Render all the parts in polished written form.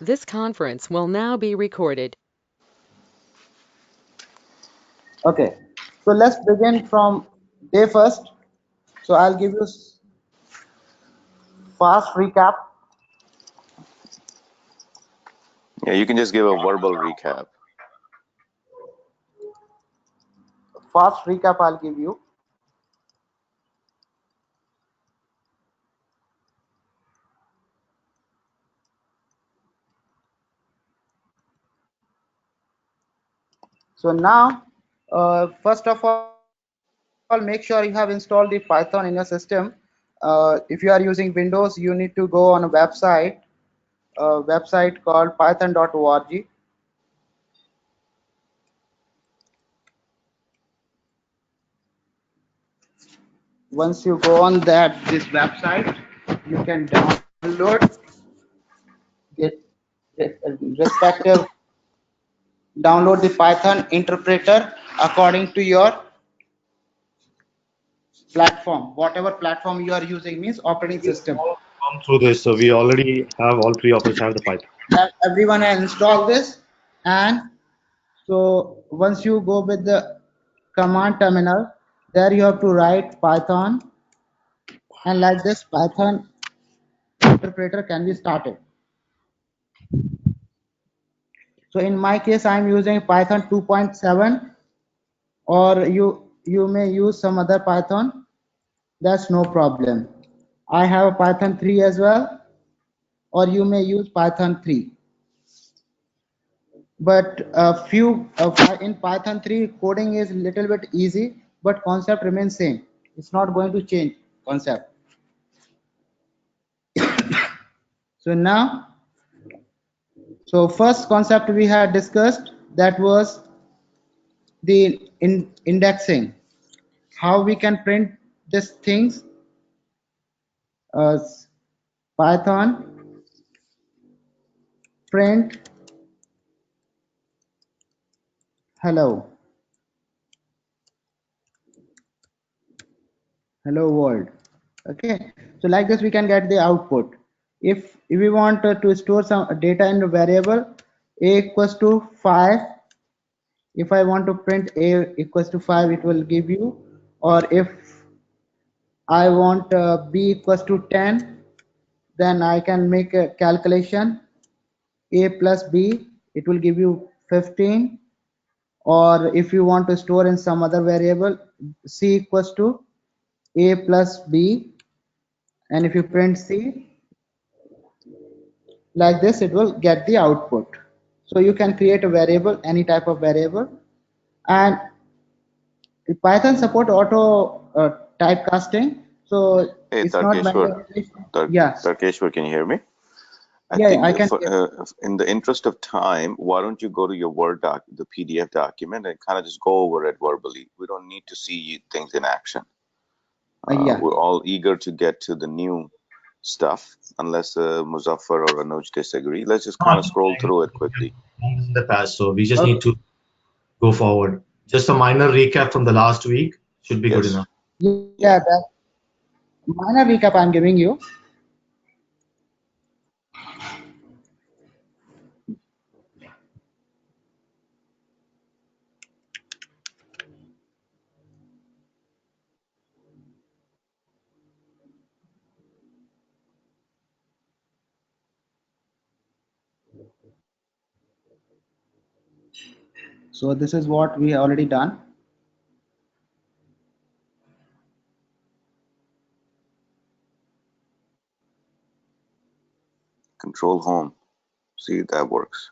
This conference will now be recorded. Okay, so let's begin from day first. So I'll give you fast recap. Yeah, you can just give a verbal recap. Fast recap I'll give you. So now, first of all, make sure you have installed the Python in your system. If you are using Windows, you need to go on a website called python.org. Once you go on this website, you can download the respective download the Python interpreter according to your platform. Whatever platform you are using means operating We system. all gone through this, so we already have all three of us have the Python. That everyone has installed this, and so once you go with the command terminal, there you have to write Python, and like this Python interpreter can be started. So in my case, I'm using Python 2.7, or you may use some other Python. That's no problem. I have a Python 3 as well, or you may use Python 3. But in Python 3, coding is a little bit easy, but concept remains same. It's not going to change concept. So now, so first concept we had discussed, that was the indexing. How we can print these things as Python print hello world. Okay, so like this we can get the output. If we want to store some data in a variable a equals to 5, if I want to print a equals to 5, it will give you. Or if I want b equals to 10, then I can make a calculation, a plus b, it will give you 15. Or if you want to store in some other variable, c equals to a plus b, and if you print c, like this it will get the output. So you can create a variable, any type of variable. And Python support auto typecasting, so Hey, it's not Tarkeshwar. mandatory. Yeah, Tarkeshwar, can you hear me? I yeah, think I can. in the interest of time, why don't you go to your the PDF document, and kind of just go over it verbally? We don't need to see things in action. Yeah, We're all eager to get to the new stuff, unless Muzaffar or Anuj disagree. Let's just kind Not of scroll through it quickly. in the past, so we just need okay. to go forward. Just a minor recap from the last week should be good Yes. enough. Yeah, Yeah. that minor recap I'm giving you. So this is what we already done. Control Home. See if that works.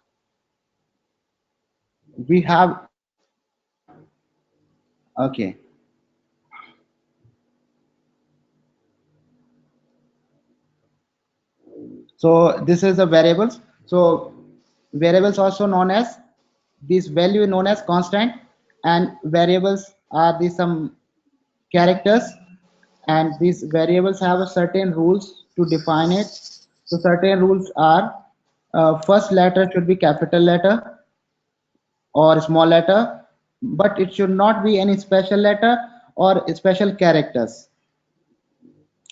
We have, okay. So this is the variables. So variables also known as, this value known as constant, and variables are the some characters, and these variables have a certain rules to define it. So certain rules are, first letter should be capital letter or small letter, but it should not be any special letter or special characters.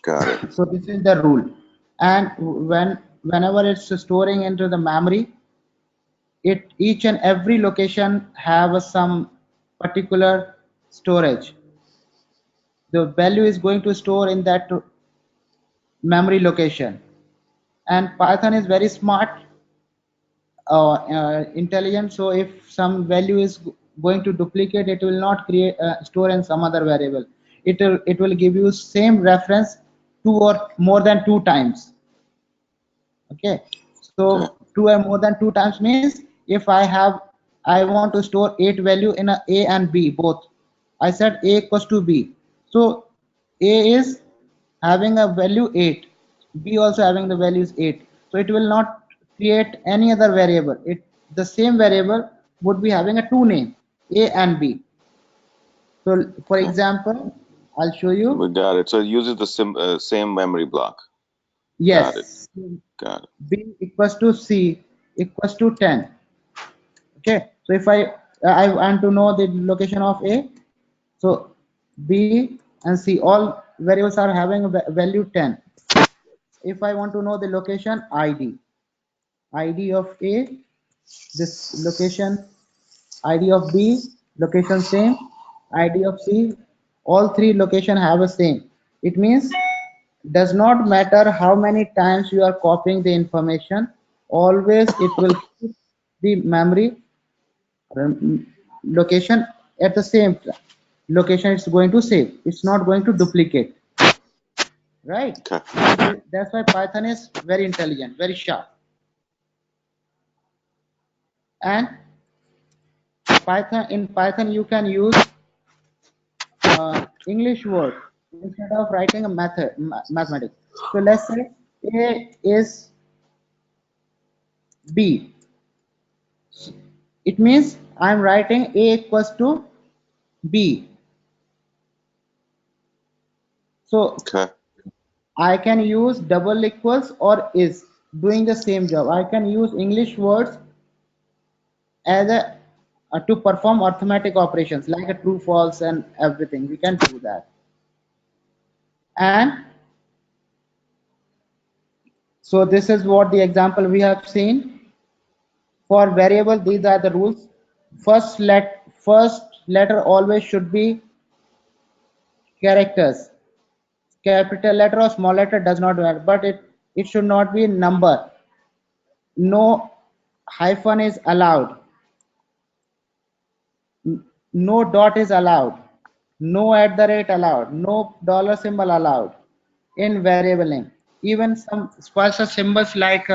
Got it. So this is the rule. And when whenever it's storing into the memory, it each and every location have some particular storage. The value is going to store in that memory location. And Python is very smart, intelligent. So if some value is going to duplicate, it will not create store in some other variable. It will give you same reference two or more than two times. Okay, Okay. so two or more than two times means if I want to store 8 value in a and b both. I said a equals to b, so a is having a value 8, b also having the values 8, so it will not create any other variable. It the same variable would be having a two name, a and b. So for Okay. example, I'll show We you. got it. So it uses the same memory block. Got it. Yes, Got it. b equals to c equals to 10. Okay, so if I want to know the location of a, so b and c all variables are having a value 10. If I want to know the location, id of a, this location, id of b, location same, id of c, all three location have a same. It means does not matter how many times you are copying the information, always it will keep the memory location at the same location. It's going to save, it's not going to duplicate, right? Okay. So that's why Python is very intelligent, very sharp. And Python you can use English word instead of writing a mathematics. So let's say a is b, it means I'm writing a equals to b. So Okay. I can use double equals or is doing the same job. I can use English words as a to perform arithmetic operations like a true, false, and everything. We can do that. And so this is what the example we have seen. For variable, these are the rules. First letter always should be characters. Capital letter or small letter does not matter, but it should not be number. No hyphen is allowed. No dot is allowed. No at the rate allowed. No dollar symbol allowed in variable name. Even some special symbols like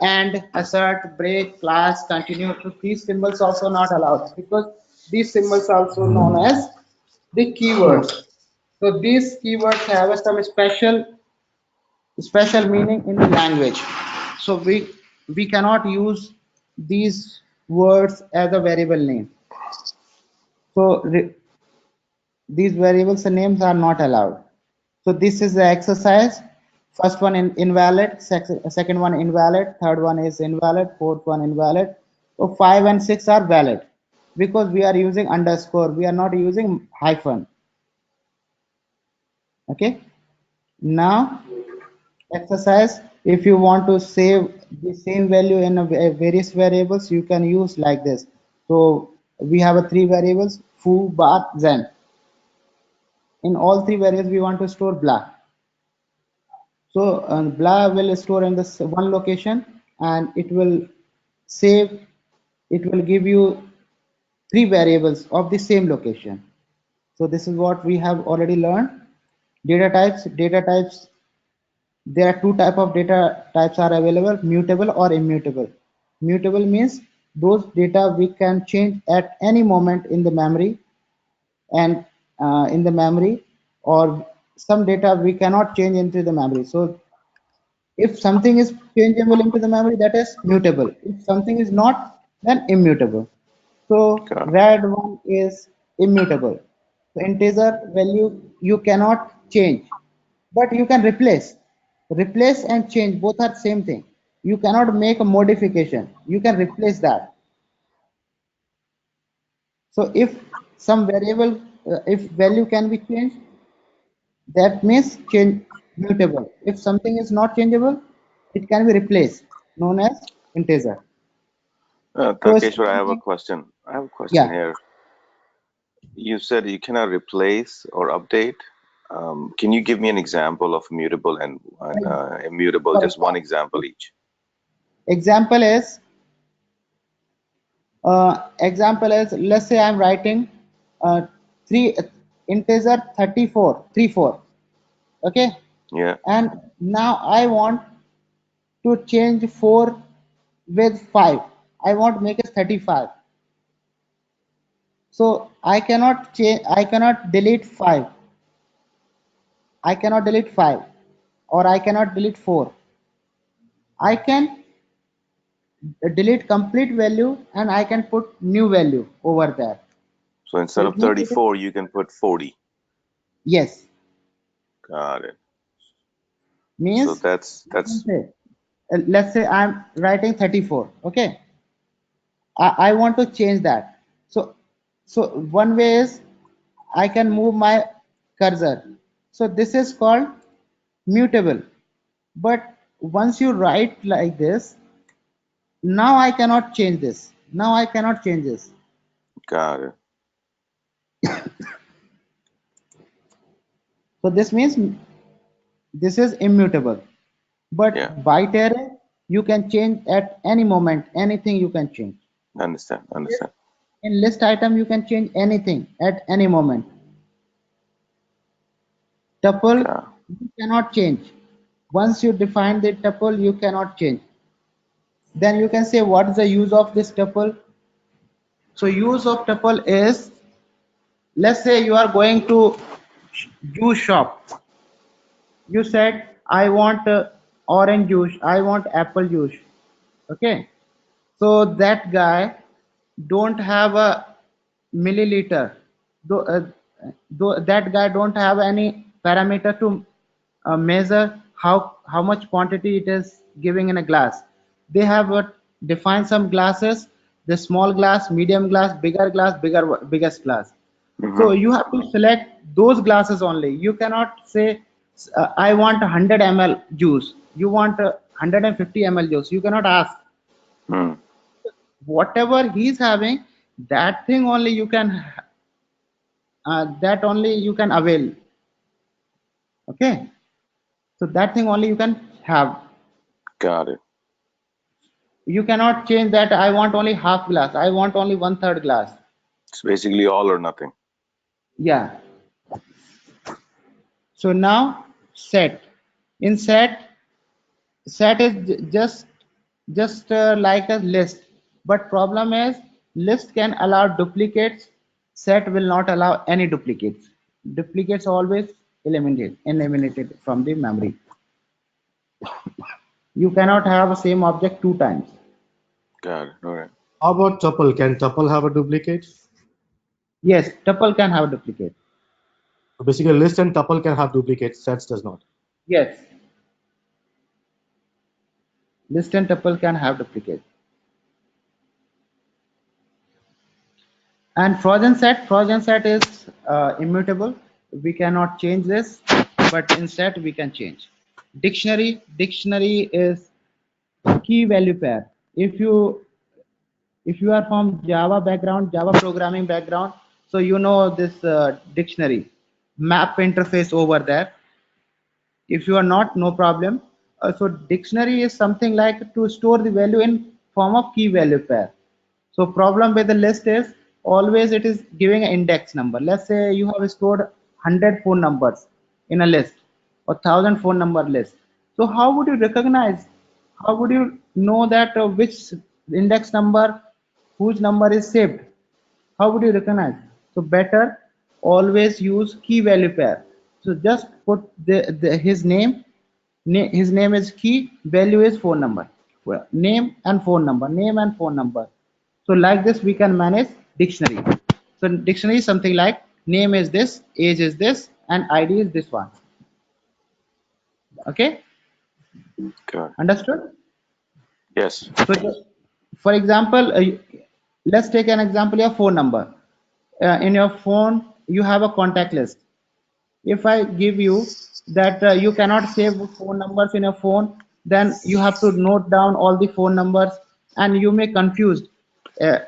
and, assert, break, class, continue. So these symbols also not allowed because these symbols are also known as the keywords. So these keywords have some special meaning in the language. So we cannot use these words as a variable name. So these variables and names are not allowed. So this is the exercise. First one invalid, second one invalid, third one is invalid, fourth one invalid. So 5 and 6 are valid because we are using underscore. We are not using hyphen. Okay. Now exercise. If you want to save the same value in various variables, you can use like this. So we have a three variables: foo, bath, zen. In all three variables, we want to store blah. So blah will store in this one location, and it will save. It will give you three variables of the same location. So this is what we have already learned. Data types. Data types. There are two type of data types are available: mutable or immutable. Mutable means those data we can change at any moment in the memory, and in the memory, or some data we cannot change into the memory. So if something is changeable into the memory, that is mutable. If something is not, then immutable. So Got it. red one is immutable. So integer value you cannot change, but you can replace. Replace and change both are same thing. You cannot make a modification. You can replace that. So if some variable, if value can be changed, that means change. Mutable. If something is not changeable, it can be replaced, known as integer. So Tarkeshwar, I have a something, question. I have a question yeah, here. You said you cannot replace or update. Can you give me an example of mutable and immutable? for Just one example each. example is let's say I'm writing three integer 34 34, okay, Yeah. and now I want to change 4 with 5. I want to make it 35. So I cannot change, I cannot delete 5. I cannot delete 5 or I cannot delete 4. I can delete complete value and I can put new value over there. So So instead it of means it is, 34, you can put 40. yes, Got it. So means you can that's say, let's say I'm writing 34, okay. I want to change that. So one way is I can move my cursor. So this is called mutable. But once you write like this, now I cannot change this. Now I cannot change this. got it. So this means this is immutable. Yeah. But byte array, you can change at any moment, anything you can change. Understand. Understand. In list item, you can change anything at any moment. Tuple, Got you cannot change. Once you define the tuple, you cannot change. Then you can say what is the use of this tuple. So use of tuple is, let's say you are going to juice shop. You said I want orange juice, I want apple juice. Okay, so that guy don't have a milliliter. Though, though that guy don't have any parameter to measure how much quantity it is giving in a glass. They have defined some glasses: the small glass, medium glass, bigger glass, biggest glass. hmm So you have to select those glasses only. You cannot say I want 100 ml juice. You want 150 ml juice. You cannot ask. Hmm. Whatever he's having, that thing only you can that only you can avail. Okay, so that thing only you can have. Got it. You cannot change that. I want only half glass. I want only one third glass. It's basically all or nothing. Yeah. So now set. In set is just like a list, but problem is list can allow duplicates. Set will not allow any duplicates. Duplicates always eliminated from the memory. You cannot have the same object two times. Got it. All right. How about tuple? Can tuple have a duplicate? Yes, tuple can have duplicate. So basically, list and tuple can have duplicates. Sets does not. Yes, list and tuple can have duplicate. And frozen set is immutable. We cannot change this, but in set we can change. Dictionary is key value pair. If you are from Java background, Java programming background, so you know this dictionary map interface over there. If you are not, no problem. So dictionary is something like to store the value in form of key value pair. So problem with the list is always it is giving an index number. Let's say you have stored 100 phone numbers in a list or 1,000 phone number list. So how would you recognize, how would you know that which index number, whose number is saved? How would you recognize? So better always use key value pair. So just put his name. His name is key, value is phone number. Well, name and phone number, name and phone number. So like this we can manage dictionary. So dictionary is something like name is this, age is this, and ID is this one. Okay, Got it. understood? Yes. So for example, let's take an example of phone number. In your phone you have a contact list. if I give you that you cannot save phone numbers in a phone, then you have to note down all the phone numbers, and you may confused uh,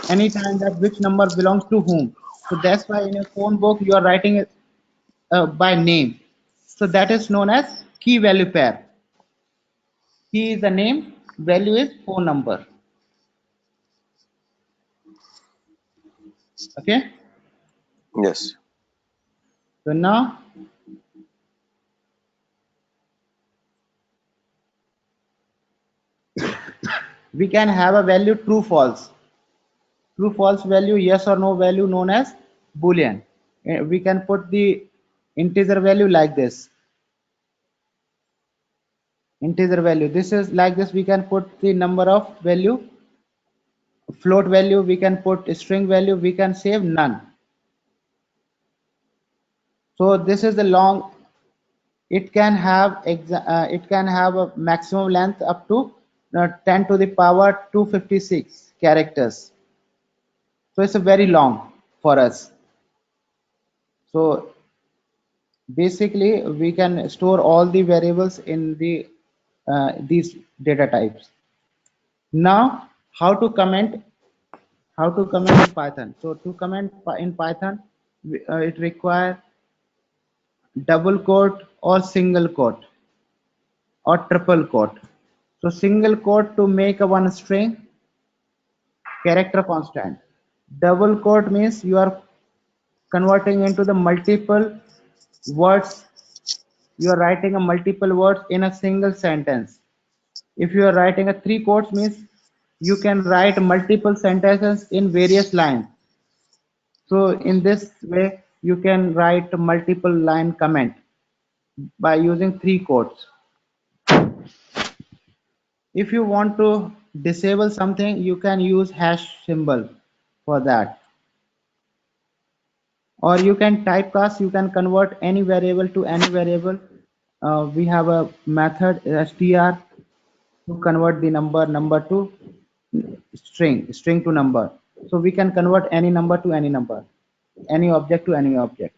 anytime that which number belongs to whom. So that's why in a phone book you are writing it by name. So that is known as key value pair. Key is the name, value is phone number. Okay. Yes. So now we can have a value true false. True false value, yes or no value known as boolean. We can put the integer value like this. Integer value. This is like this. We can put the number of value, float value. We can put string value. We can save none. So this is the long. It can have a maximum length up to 10 to the power 256 characters. So it's a very long for us. So basically we can store all the variables in the these data types. Now how to comment in Python. So to comment in Python, it require double quote or single quote or triple quote. So single quote to make a one string character constant. Double quote means you are converting into the multiple words. You are writing a multiple words in a single sentence. If you are writing a three quotes means you can write multiple sentences in various lines. So in this way you can write multiple line comment by using three quotes. If you want to disable something, you can use hash symbol for that. Or you can typecast, you can convert any variable to any variable. We have a method str to convert the number to string to number. So we can convert any number to any number, any object to any object.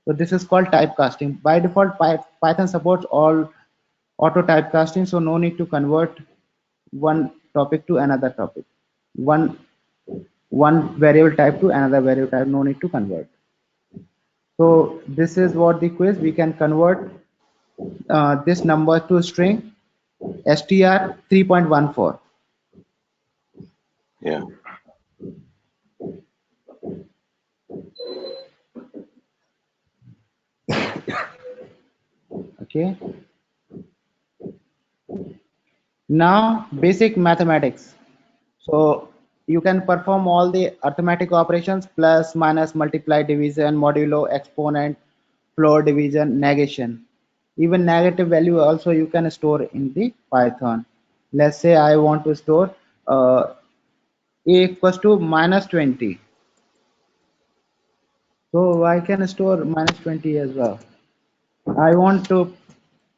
So this is called typecasting. By default, Python supports all auto typecasting, so no need to convert one topic to another topic, one one variable type to another variable type, no need to convert. So this is what the quiz. We can convert this number to string str 3.14. Yeah. Okay. Now basic mathematics. So you can perform all the arithmetic operations: plus, minus, multiply, division, modulo, exponent, floor, division, negation. Even negative value also you can store in the Python. Let's say I want to store a equals to minus 20. So I can store minus 20 as well. I want to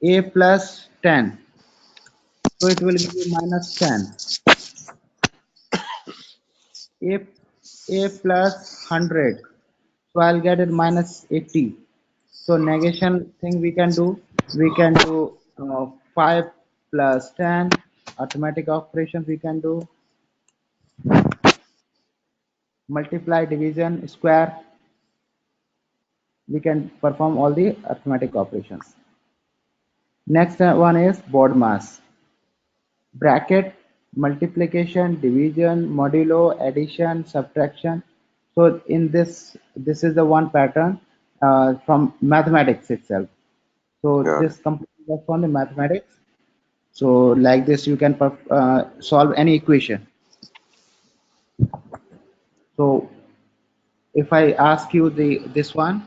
a plus 10. So it will give you minus 10. A, a plus 100. So I'll get it minus 80. So negation thing we can do. We can do 5 plus 10. Arithmetic operations we can do. Multiply, division, square. We can perform all the arithmetic operations. Next one is board mass. Bracket, multiplication, division, modulo, addition, subtraction. So in this is the one pattern from mathematics itself. So Yeah. this completely from the mathematics. So like this you can solve any equation. So if I ask you this one,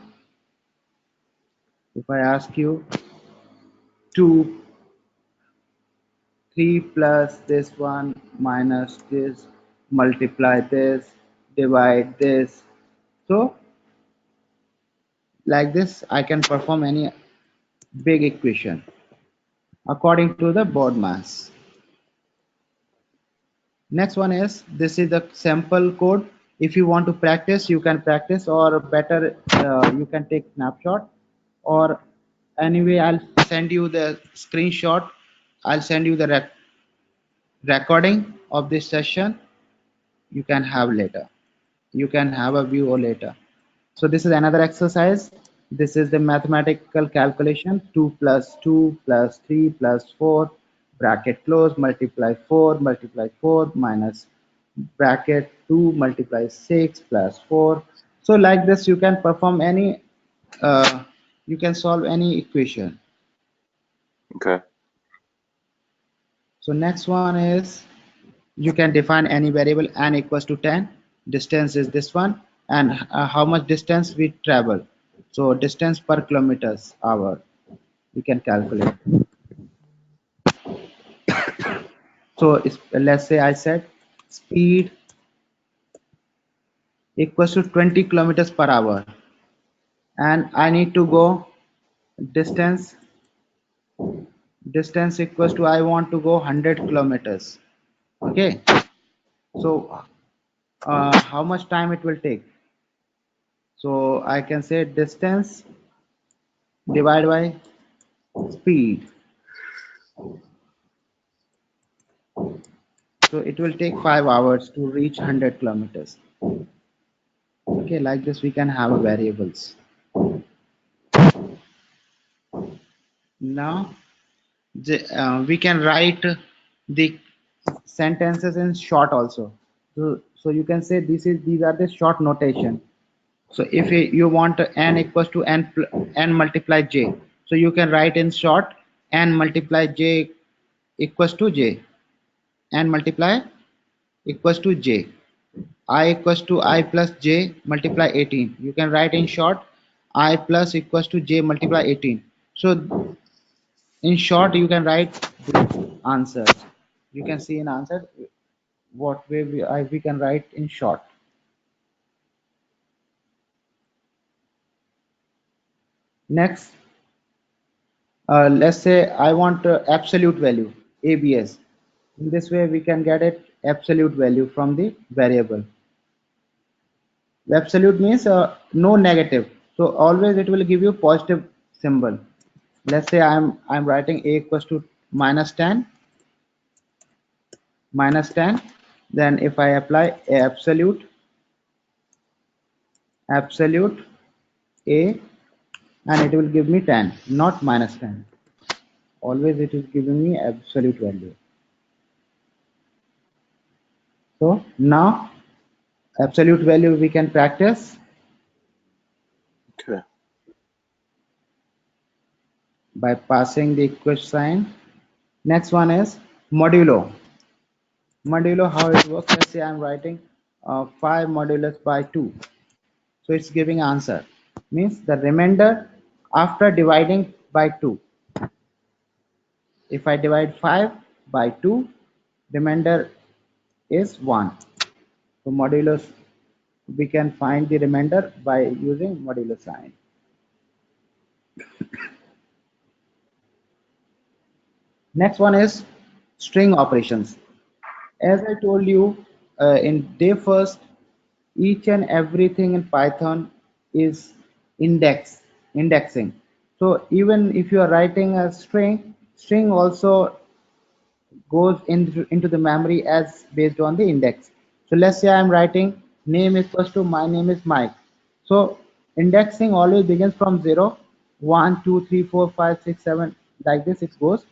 if I ask you 2 3 plus this one minus this, multiply this, divide this. So like this I can perform any big equation according to the board mass. Next one is, this is the sample code. If you want to practice, you can practice, or better you can take snapshot. or anyway I'll send you the screenshot. I'll send you the recording of this session. You can have later. You can have a view or later. So this is another exercise. This is the mathematical calculation. 2 plus 2 plus 3 plus 4 bracket close multiply 4 multiply 4 minus bracket 2 multiply 6 plus 4. So like this you can perform any you can solve any equation. Okay. So next one is you can define any variable n equals to 10. Distance is this one, and how much distance we travel. So distance per kilometers hour we can calculate. So let's say I said speed equals to 20 kilometers per hour, and I need to go distance. Distance equals to I want to go 100 kilometers. Okay, so how much time it will take? So I can say distance divided by speed. So it will take 5 hours to reach 100 kilometers. Okay, like this we can have variables. Now we can write the sentences in short also. So you can say these are the short notation. So if you want n equals to n multiply j, so you can write in short n multiply j equals to j, n multiply equals to j, I equals to I plus j multiply 18. You can write in short I plus equals to j multiply 18. So in short you can write the answers. You can see in answer what way we can write in short. Next, let's say I want absolute value ABS. In this way we can get it absolute value from the variable. Absolute means no negative, so always it will give you positive symbol. Let's say I'm writing a equals to minus 10. Then if I apply a absolute a, and it will give me 10, not minus 10. Always it is giving me absolute value. So now absolute value we can practice Okay. by passing the equation sign. Next one is modulo. Modulo, how it works, let's say I'm writing 5 modulus by 2. So it's giving answer. Means the remainder after dividing by 2. If I divide 5 by 2, remainder is 1. So modulus, we can find the remainder by using modulo sign. Next one is string operations. As I told you in day first, each and everything in Python is indexing. So even if you are writing a string also goes into the memory as based on the index. So let's say I'm writing name equals to my name is Mike. So indexing always begins from 0, 1, 2, 3, 4, 5, 6, 7, like this it goes.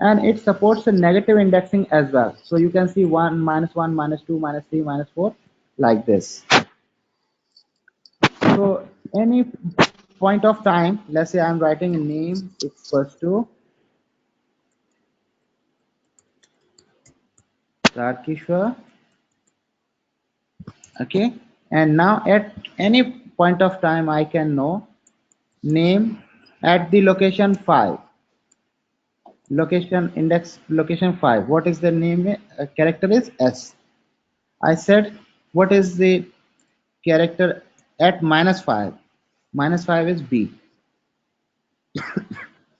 And it supports a negative indexing as well. So you can see 1, -1, -2, -3, -4, like this. So any point of time, let's say I'm writing a name equals to Tarkeshwar. Okay, and now at any point of time I can know name at the location 5, location index location 5. What is the name? Character is S. I said what is the character at -5? -5 is B.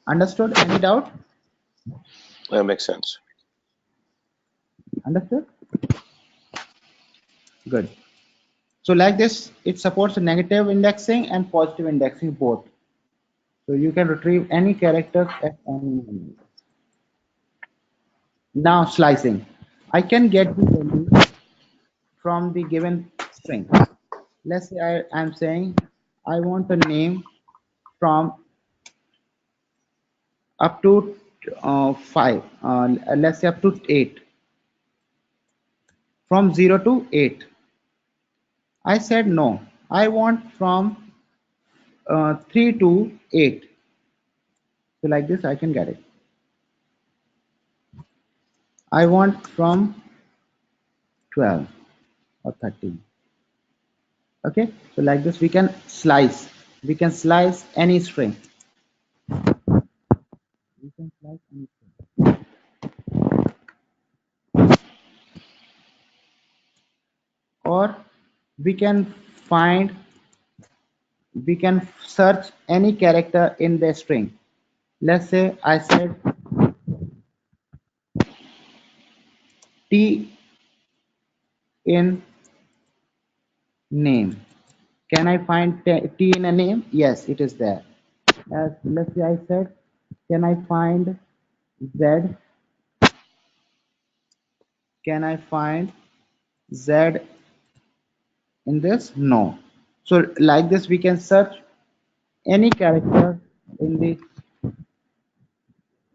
Understood? Any doubt? That makes sense. Understood? Good. So like this, it supports negative indexing and positive indexing both. So you can retrieve any character at any moment. Now slicing. I can get the value from the given string. Let's say I'm saying I want a name from up to 5. Let's say up to 8. From 0 to 8. I said no. I want from 3 to 8. So like this I can get it. I want from 12 or 13. Okay, so like this we can slice. We can slice any string. We can slice any string. Or we can find, we can search any character in the string. Let's say I said T in name. Can I find T in a name? Yes, it is there. As let's say I said, can I find Z? Can I find Z in this? No. So like this we can search any character in the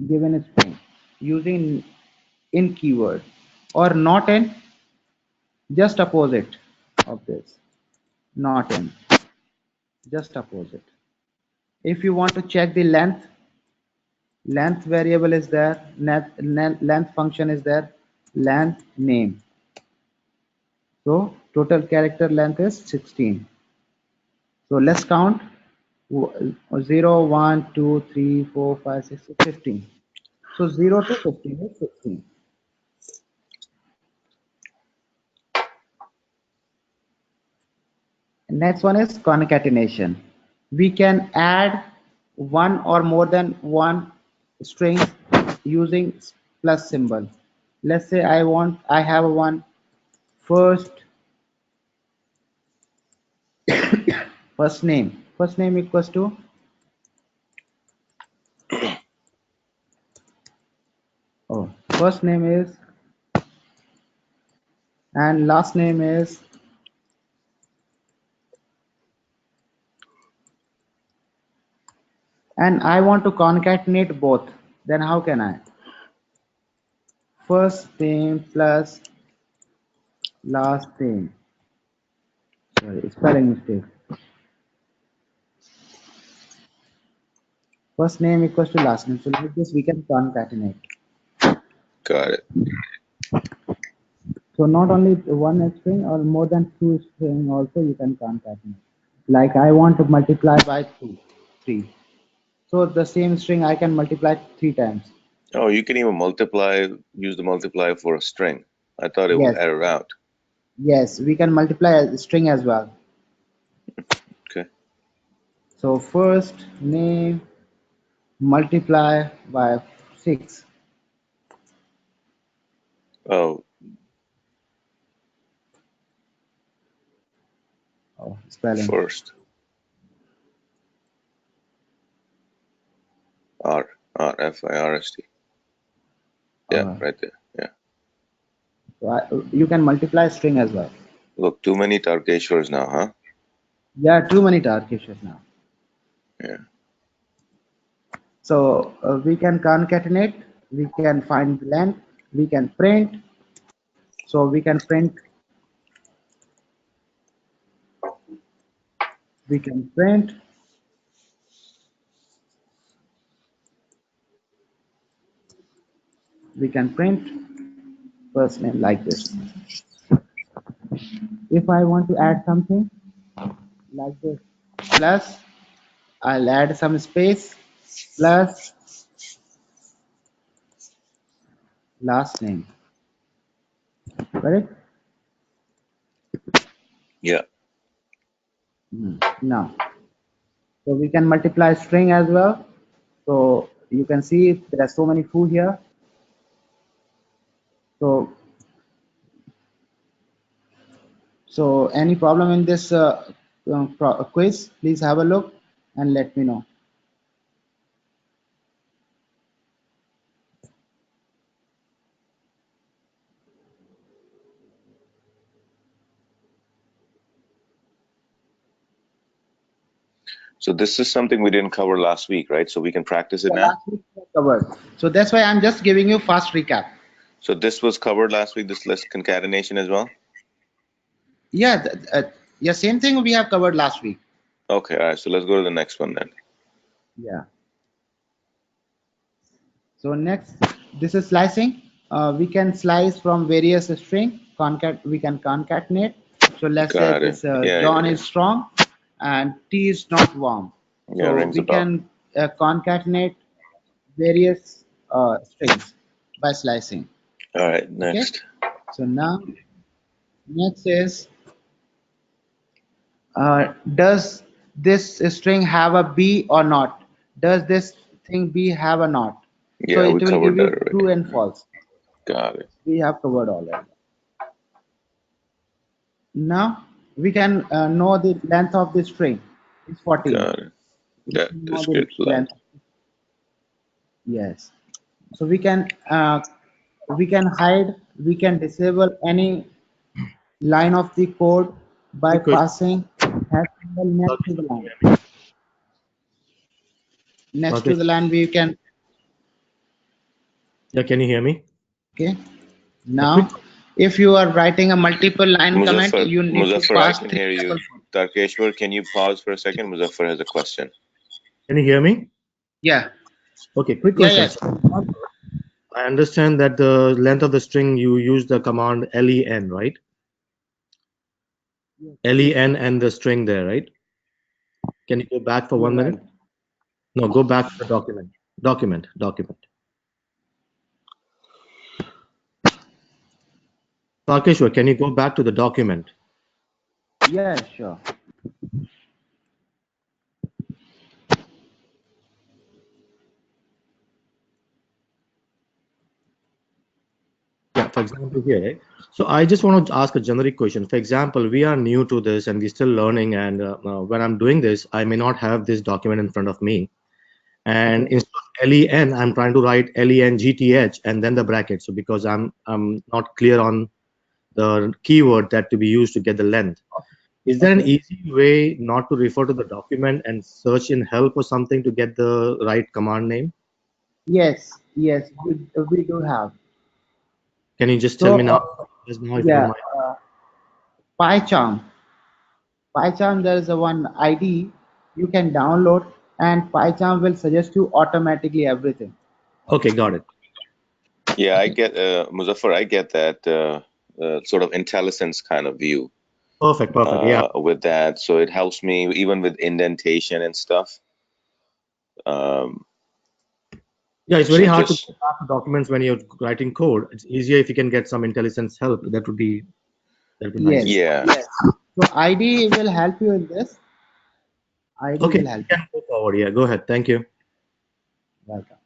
given string using in keyword, or not in, just opposite of this, not in, just opposite. If you want to check the length, length variable is there, length function is there, length name. So total character length is 16. So let's count 0, 1, 2, 3, 4, 5, 6, 15. So 0 to 15 is 16. Next one is concatenation. We can add one or more than one string using plus symbol. Let's say I have one first first name. First name equals to first name is, and last name is, and I want to concatenate both. Then how can I? First name plus last name. Sorry, spelling mistake. First name equals to last name. So like this we can concatenate. Got it. So not only one string or more than two string also you can concatenate. Like I want to multiply by 3. So the same string I can multiply 3 times. Oh, you can even multiply, use the multiply for a string. I thought it would Yes, error out. yes, we can multiply a string as well. Okay. So first name multiply by 6. Oh, Oh, spelling. first. First. Yeah, Uh, right there. Yeah. so you can multiply string as well. Look, too many Tarkeshwars now, huh? Yeah, too many Tarkeshwars now. Yeah. So we can concatenate, we can find length, we can print. So we can print, we can print, we can print first name like this. If I want to add something like this, plus I'll add some space, plus last name, correct? Yeah. Now, so we can multiply string as well. So you can see there are so many foo here. So any problem in this quiz, please have a look and let me know. So this is something we didn't cover last week, right? So we can practice it Yeah, now. last week we have covered. So that's why I'm just giving you fast recap. So this was covered last week, this list concatenation as well? Yeah, yeah, same thing we have covered last week. Okay, all right. So let's go to the next one then. Yeah. So next, this is slicing. We can slice from various string. We can concatenate. So let's say Got it. this Yeah, John yeah, is strong and tea is not warm. yeah. So Rings a we bell. can concatenate various strings by slicing. All right, Okay. next. So now next is does this string have a B or not? Does this thing B have a not? So Yeah, we it will covered give that you already. true and false. Got it. We have covered already. Now we can know the length of the string. It's 14. Got it. We That can know is the good length. length. Yes. So we can hide, we can disable any line of the code by Quick question. passing hash symbol next to the Tarkeshwar, can you line. hear me? Next to the Tarkeshwar, line we can. yeah, can you hear me? Okay. A quick Now, if you are writing a multiple line comment, Muzaffar, you need to Muzaffar, I pass can three hear you. double quotes. Tarkeshwar, can you pause for a second? Muzaffar has a question. Can you hear me? Yeah. Okay, quick Yeah. question. Yes. So I understand that the length of the string you use the command len, right? Len and the string there, right? Can you go back for You're 1 right. minute? No, go back to the document. Document. Tarkeshwar, can you go back to the document? Yeah. Sure. Yeah, for example, here, right? So I just want to ask a generic question. For example, we are new to this and we're still learning. And when I'm doing this, I may not have this document in front of me. And Okay. instead of len, I'm trying to write length and then the bracket. So because I'm not clear on the keyword that to be used to get the length. Is there an Okay. easy way not to refer to the document and search in help or something to get the right command name? Yes. Yes. We do have. Can you just tell So me now, just now if you don't yeah. mind? PyCharm. PyCharm. There is a one ID you can download, and PyCharm will suggest you automatically everything. Okay, got it. Yeah, I Okay. get, Muzaffar, I get that sort of IntelliSense kind of view Perfect. Yeah. with that. So it helps me even with indentation and stuff. Um, Yeah, it's very so hard to just, go back to documents when you're writing code. It's easier if you can get some intelligence help. That would be nice. Yes. yeah. Yes. So ID will help you in this. ID Okay, will we help you. can go forward. Yeah, go ahead. Thank you. Welcome.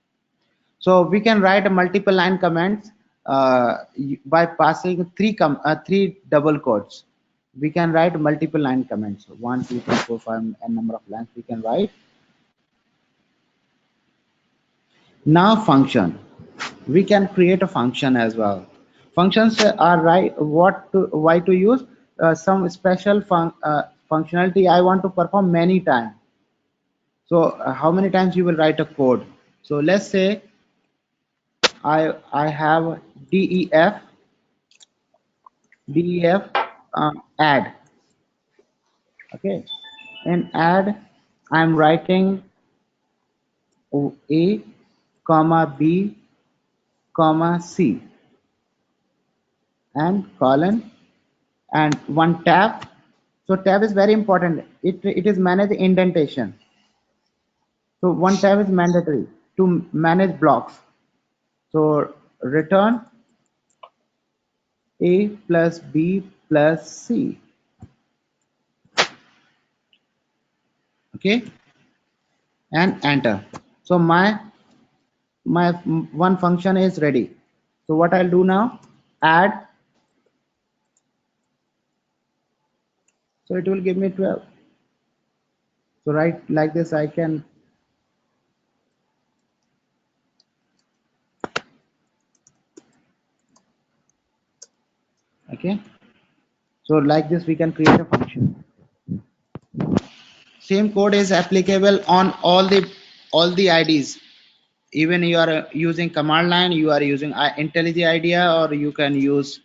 So we can write a multiple line comments by passing three double quotes. We can write multiple line comments. So 1, 2, 3, 4, 5, n number of lines we can write. Now function. We can create a function as well. Functions are right. Why to use some special functionality I want to perform many times. So how many times you will write a code? So let's say I have def add. Okay, in add I'm writing a comma b comma c and colon and one tab. So tab is very important. It is manage indentation. So one tab is mandatory to manage blocks. So return a plus b plus c. Okay, and enter. So my one function is ready. So what I'll do now, add, so it will give me 12. So right like this I can, okay, so like this we can create a function. same code is applicable on all the IDs. Even you are using command line, you are using IntelliJ IDEA, or you can use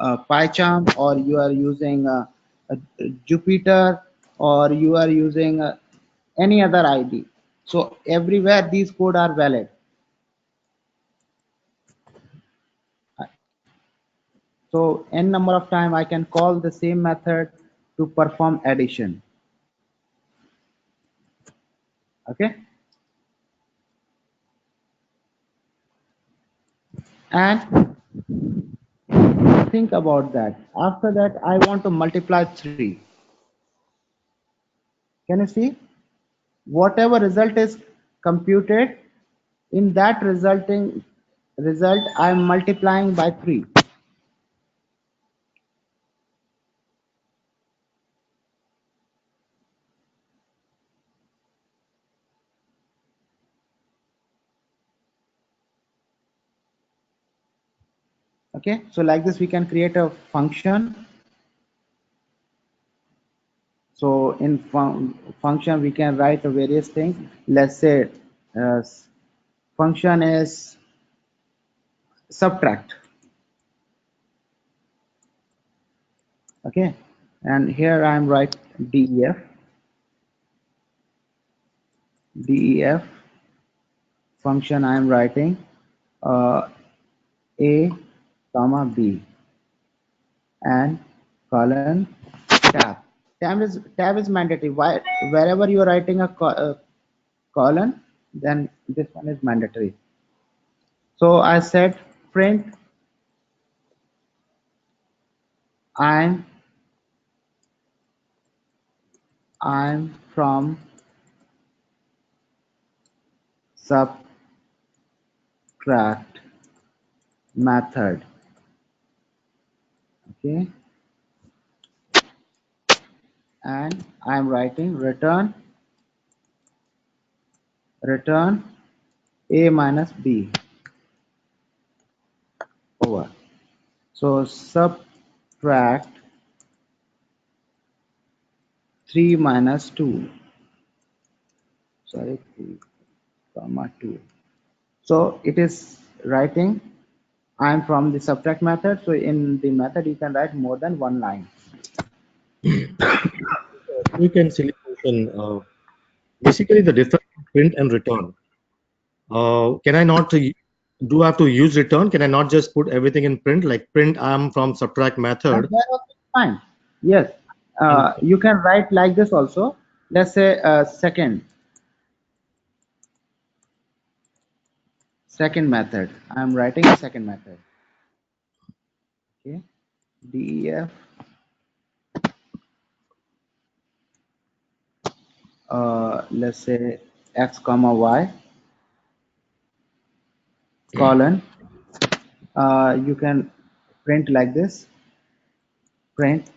PyCharm, or you are using Jupyter, or you are using any other ID. So everywhere these code are valid. So n number of time I can call the same method to perform addition. Okay. And think about that. After that, I want to multiply 3. Can you see? Whatever result is computed, in that resulting result, I am multiplying by 3. Okay, so like this, we can create a function. So in function, we can write various things. Let's say function is subtract. Okay, and here I am write def function. I am writing a comma b and colon tab. Tab is mandatory. Why? Wherever you are writing a colon, then this one is mandatory. So I said print I'm from subtract method. Okay, and I'm writing return a minus b over. So subtract 3 minus 2. Sorry, 3 comma 2. So it is writing I'm from the subtract method. So in the method you can write more than one line. We can silly question. Basically, the difference between print and return. Can I not do I have to use return? Can I not just put everything in print, like print I'm from subtract And method? that also fine. Yes, And you can write like this also. Let's say second method. I'm writing a second method. Okay, def let's say x comma y colon. You can print like this. Print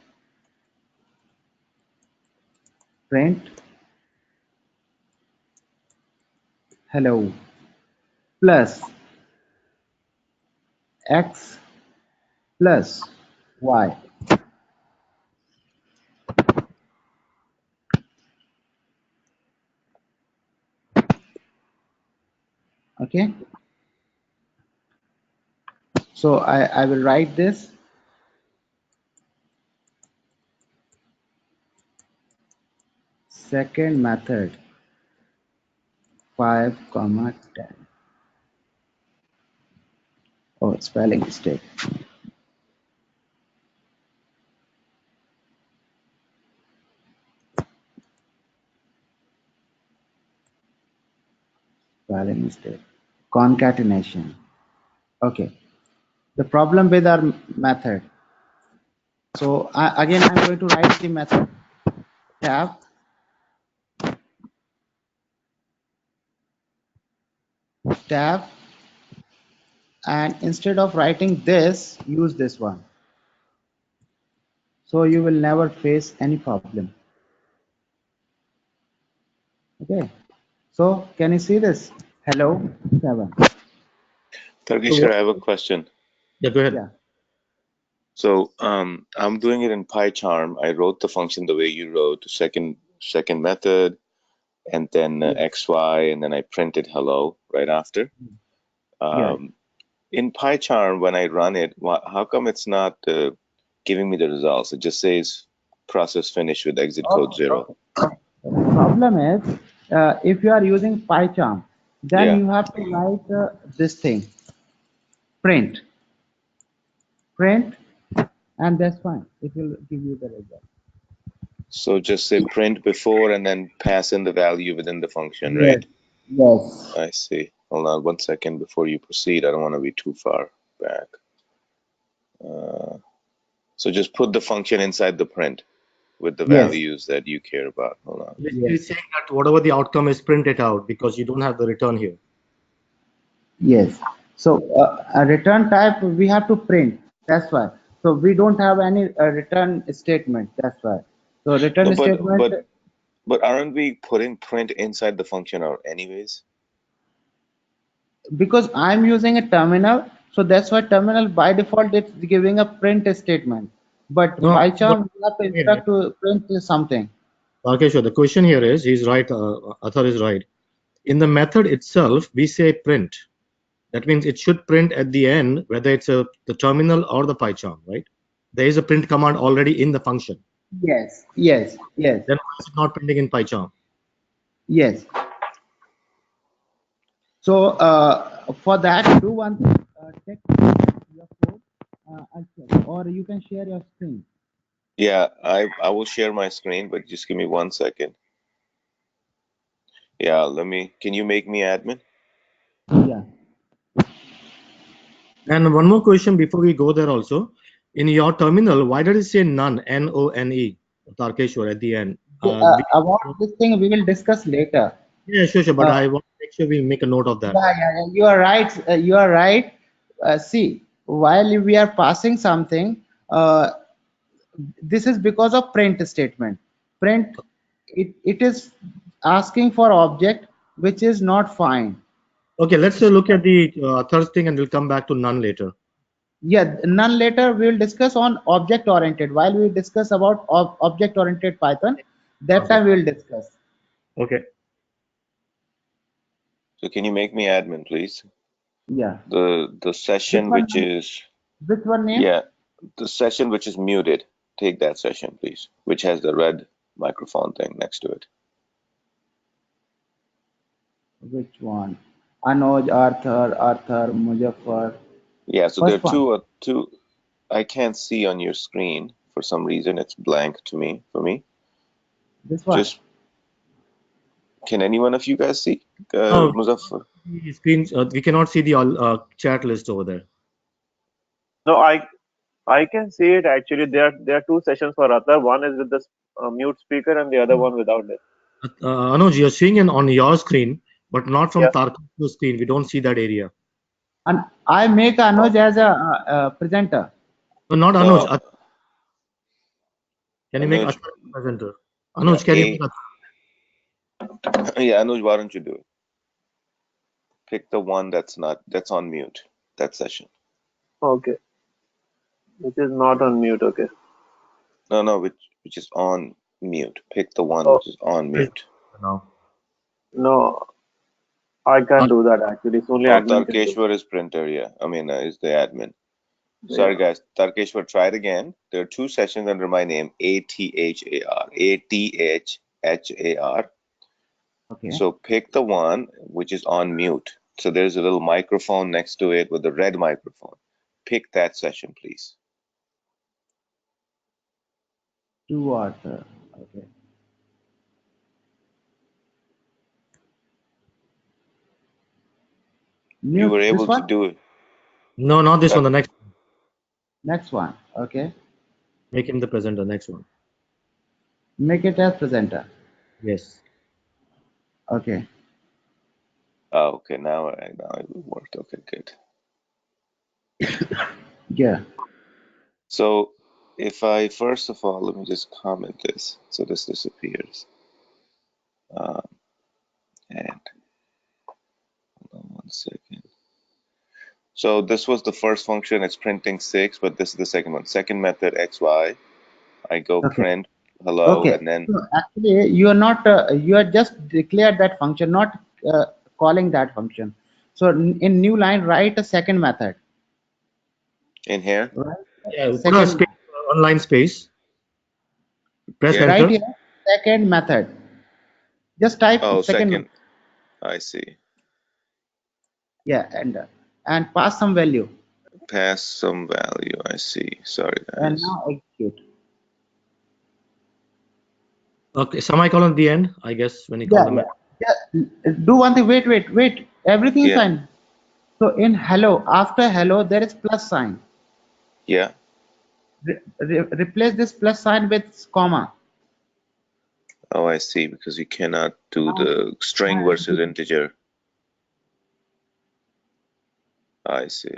hello plus x plus y. Okay, so I will write this second method 5 comma 10. Oh, spelling mistake. Spelling mistake. Concatenation. Okay, the problem with our method. So again I'm going to write the method tab and instead of writing this, use this one. So you will never face any problem. Okay, so can you see this? Hello 7. Tarkeshwar, so I have a question. yeah, go ahead. Yeah, So I'm doing it in PyCharm. I wrote the function the way you wrote. Second second method, and then XY, and then I printed hello right after. Yeah. In PyCharm, when I run it, how come it's not giving me the results? It just says process finished with exit code 0. Okay. The problem is, if you are using PyCharm, then Yeah. you have to write this thing, print, and that's fine. It will give you the result. So just say print before and then pass in the value within the function, Yes. right? Yes. I see. Hold on 1 second before you proceed. I don't want to be too far back. So just put the function inside the print with the Yes. values that you care about. Hold on. Basically saying that whatever the outcome is, print it out because you don't have the return here. Yes. So a return type we have to print. That's why. So we don't have any return statement. That's why. So return No, statement, but aren't we putting print inside the function or anyways? because I'm using a terminal, so that's why terminal by default it's giving a print statement. But No, PyCharm we have to instruct to print something. Tarkeshwar, the question here is, he's right, Athar is right. In the method itself, we say print. That means it should print at the end, whether it's the terminal or the PyCharm, right? There is a print command already in the function. Yes. Yes. Yes. Then why is it not printing in PyCharm? Yes. So for that, do one thing. Check your code. I'll check, or you can share your screen. Yeah, I will share my screen, but just give me 1 second. Yeah, can you make me admin? Yeah. And one more question before we go there also. In your terminal, why does it say none, N-O-N-E, Tarkeshwar, at the end? About this thing, we will discuss later. Yeah, sure, but Uh, I want to make sure we make a note of that. yeah, you are right. You are right. See, while we are passing something, this is because of print statement. Print, it is asking for object which is not fine. Okay, let's look at the third thing and we'll come back to none later. Yeah, none later we will discuss on object oriented. While we discuss about object oriented Python, that Okay. time we will discuss. Okay. So can you make me admin, please? Yeah. The session which is Which one name? yeah, the session which is muted. Take that session, please, which has the red microphone thing next to it. Which one? Anuj, Arthur, Muzaffar. Yeah, so there First are one. two. I can't see on your screen for some reason. It's blank to me. For me, This one. just can any one of you guys see No, Muzaffar? the screen, we cannot see the chat list over there. No, I can see it actually. There are two sessions for Athar. One is with the mute speaker and the other one without it. Anuj, you're seeing it on your screen, but not from Yeah. Tarkeshwar's screen. We don't see that area. And I make Anuj as a presenter. No, not Anuj. No, Can you make Anuj. Athar the presenter? Anuj, can you make Athar? Yeah, Anuj, why don't you do it? Pick the one that's on mute. That session. Okay. Which is not on mute. Okay. No, which is on mute. Pick the one Oh which is on mute. Now. no, I can't do that actually. It's only Oh, admin can do. Tarkeshwar is printer. Yeah, I mean is the admin. Sorry, Yeah. guys. Tarkeshwar, try it again. There are two sessions under my name, ATHAR. ATHHAR. Okay. So pick the one which is on mute. So there's a little microphone next to it with the red microphone. Pick that session, please. To Arthur. Okay. You were Mute this able to one. do it. No, not this one. The next. Next one. Okay. Make him the presenter. Next one. Make it as presenter. Yes. Okay. Oh, okay. Now it worked. Okay, good. Yeah. So if I first of all, let me just comment this so this disappears. And hold on 1 second. So this was the first function. It's printing 6, but this is the second one. Second method xy. I go Okay. print hello, Okay. and then So actually, you are not. You are just declared that function, not calling that function. So in new line, write a second method. in here, Right. Yeah, put a Second. space, online space. Press yeah. Right enter. here, second method. Just type Oh, second second. method. I see. Yeah, and pass some value. Pass some value. I see. Sorry, And guys. now execute. Okay, semicolon at the end, I guess, when you call Yeah, the method. yeah. Do one thing. Wait. Everything is Yeah, fine. So in hello, after hello, there is plus sign. yeah. Replace this plus sign with comma. Oh, I see. Because you cannot do Now, the string now versus integer. I see.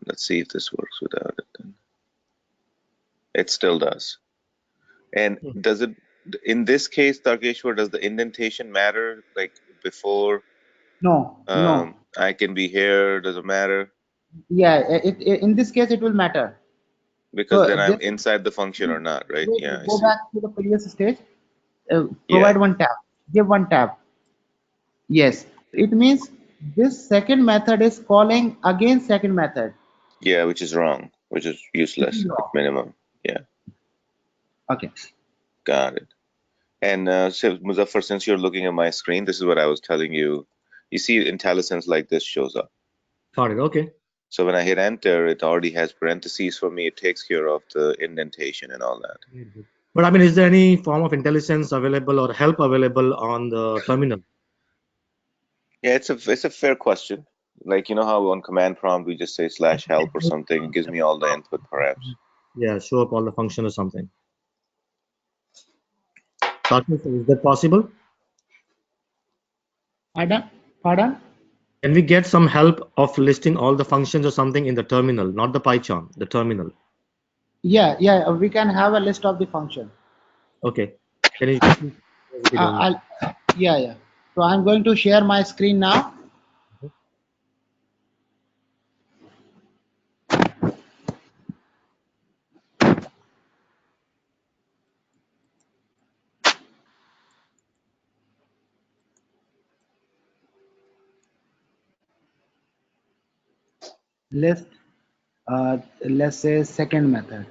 Let's see if this works without it then. It still does. And Hmm. does it, in this case, Tarkeshwar, does the indentation matter? Like before, no. I can be here, does it matter? Yeah, in this case it will matter. Because So then I'm this inside the function or not, right? wait, Yeah, I go see. back to the previous stage. Yeah, Provide one tab. Give one tab. Yes, it means this second method is calling again second method. yeah, which is wrong, which is Which is useless at wrong. minimum. Yeah, Okay. got it. And so Muzaffar, since you're looking at my screen, this is what I was telling you. You see IntelliSense like this shows up. Got it. Okay. So when I hit enter, it already has parentheses for me. It takes care of the indentation and all that. But I mean, is there any form of intelligence available or help available on the terminal? Yeah, it's a fair question. Like you know how on command prompt we just say /help or something, it gives me all the input perhaps. Yeah, show up all the function or something. Tarkeshwar, is that possible? Pardon? Pardon? Can we get some help of listing all the functions or something in the terminal, not the PyCharm, the terminal? Yeah. We can have a list of the function. Okay. Can you please, if you don't mind? I'll. Yeah. So I'm going to share my screen now. List. Let's say second method.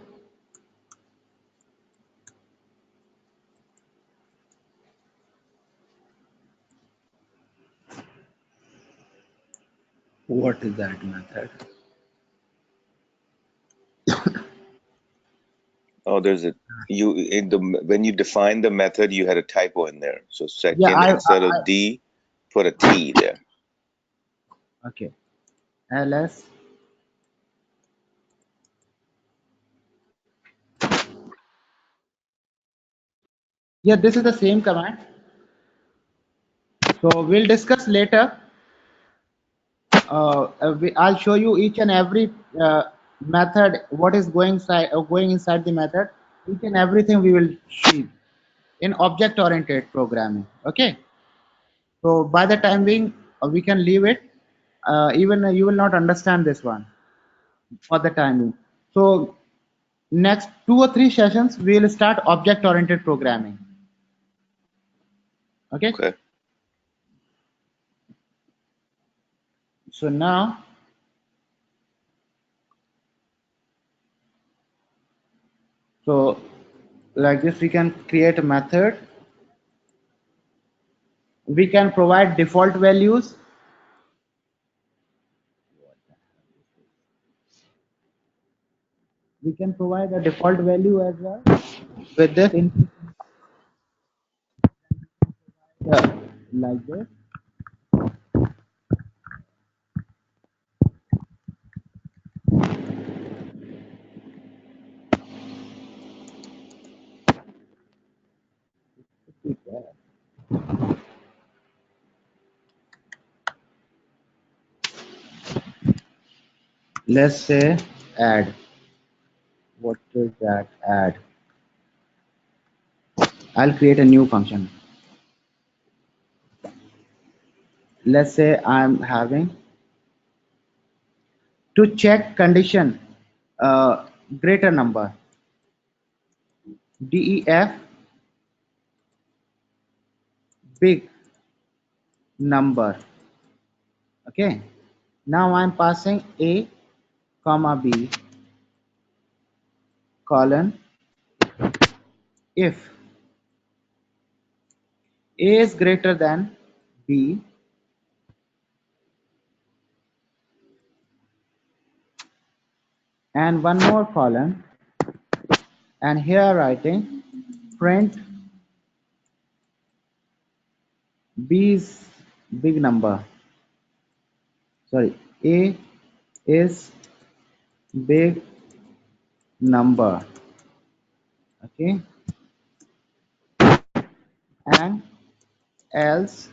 What is that method? Oh, there's a you in the when you define the method, you had a typo in there. So Yeah, second instead of D, put a T there. okay. ls Yeah, this is the same command. So we'll discuss later. I'll show you each and every method, what is going inside the method. Each and everything we will see in object-oriented programming. Okay. So by the time being, we can leave it. Even you will not understand this one for the time being. So next 2 or 3 sessions, we will start object-oriented programming. Okay. Okay. So now, so like this, we can create a method. We can provide default values. We can provide a default value as well. With this, like this. Let's say add. What is that? Add. I'll create a new function. Let's say I'm having to check condition greater number. def big number. Okay, now I'm passing a comma b colon if a is greater than b and one more column, and here writing print b is big number, sorry, a is big number. Okay, and else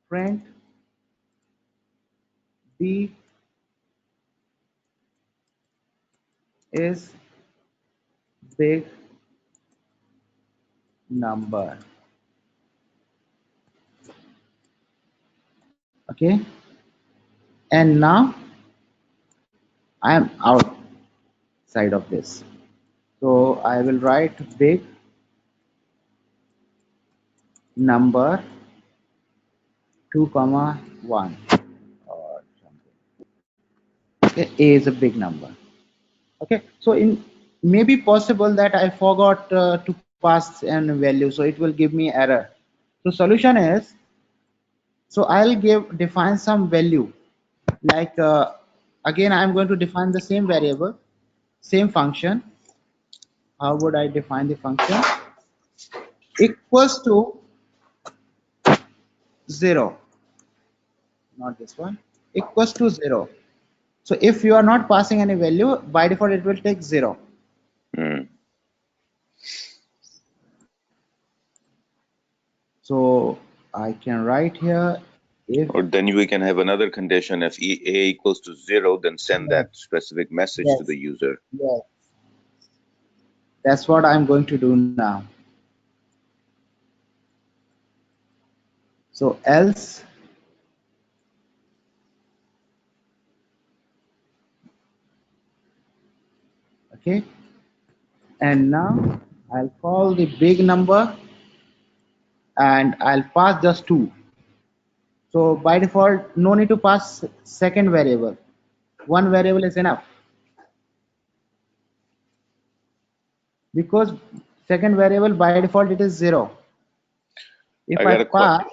print b is big number. Okay, and now I am outside of this, so I will write big number 2 comma 1 or something. Okay, a is a big number. Okay, so in maybe possible that I forgot to pass an value, so it will give me error. So solution is, so I'll define some value, like again I'm going to define the same variable, same function. How would I define the function? Equals to 0, not this one, equals to 0. So if you are not passing any value, by default it will take 0. Hmm. So I can write here if Or then we can have another condition. If a equals to 0, then send yes, that specific message to yes, the user. yes, that's what I'm going to do now. So else okay, and now I'll call the big number and I'll pass just 2. So by default, no need to pass second variable. One variable is enough because second variable by default it is 0. If I I got a pass,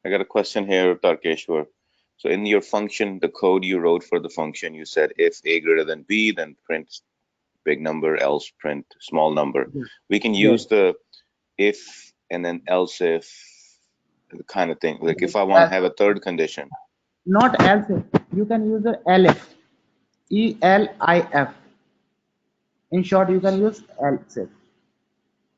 I got a question here, Tarkeshwar. So in your function, the code you wrote for the function, you said if a greater than b, then print big number, else print small number. We can yes, use the if and then else if kind of thing. Like yes, if I want to have a third condition, not else if. You can use the elif, elif. In short, you can use else if.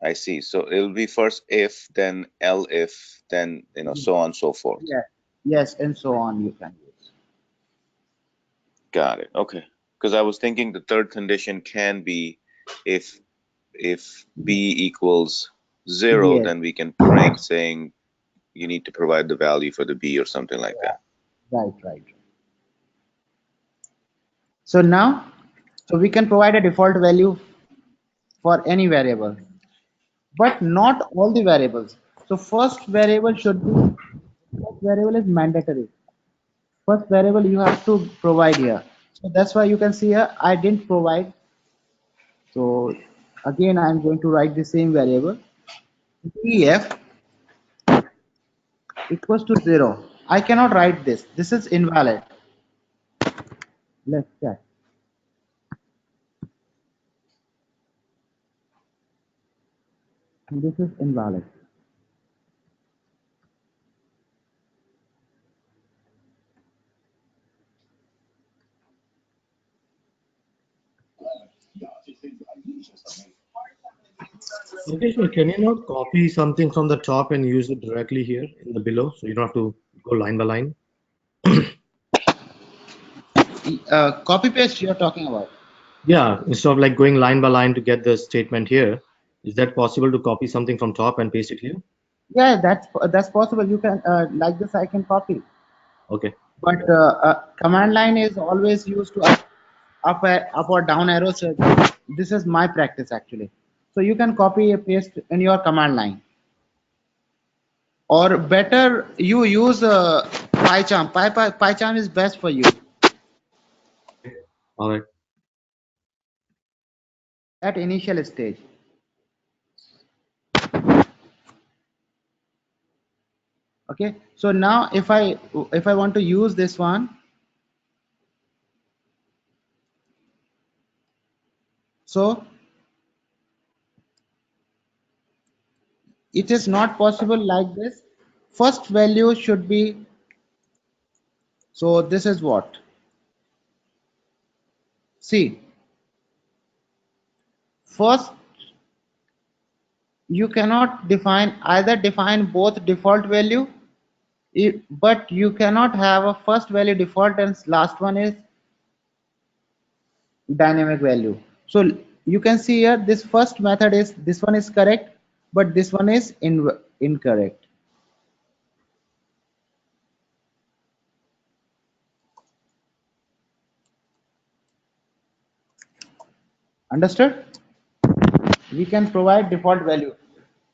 I see. So it'll be first if, then if, then so on and so forth. Yes, yes, and so on you can use. Got it. Okay. Because I was thinking the third condition can be if b equals 0, Yes, then we can print saying you need to provide the value for the b or something like that. right, right. So now, so we can provide a default value for any variable, but not all the variables. So first variable should be, first variable is mandatory. First variable you have to provide here. So that's why you can see here I didn't provide. So again I'm going to write the same variable def equals to 0. I cannot write this. This is invalid. Let's check. This is invalid. Okay, so can you not copy something from the top and use it directly here in the below, so you don't have to go line by line? Copy paste you're talking about. Yeah, instead of like going line by line to get the statement here, is that possible to copy something from top and paste it here? Yeah, that's possible. You can like this. I can copy, Okay. but command line is always used to up or down arrows. This is my practice actually. So you can copy and paste in your command line, or better you use PyCharm. PyCharm is best for you All right. at initial stage. Okay, so now if I want to use this one, so it is not possible like this. First value should be, so this is what, see, first you cannot define, either define both default value, but you cannot have a first value default and last one is dynamic value. So you can see here this first method is, this one is correct, but this one is incorrect. Understood? We can provide default value,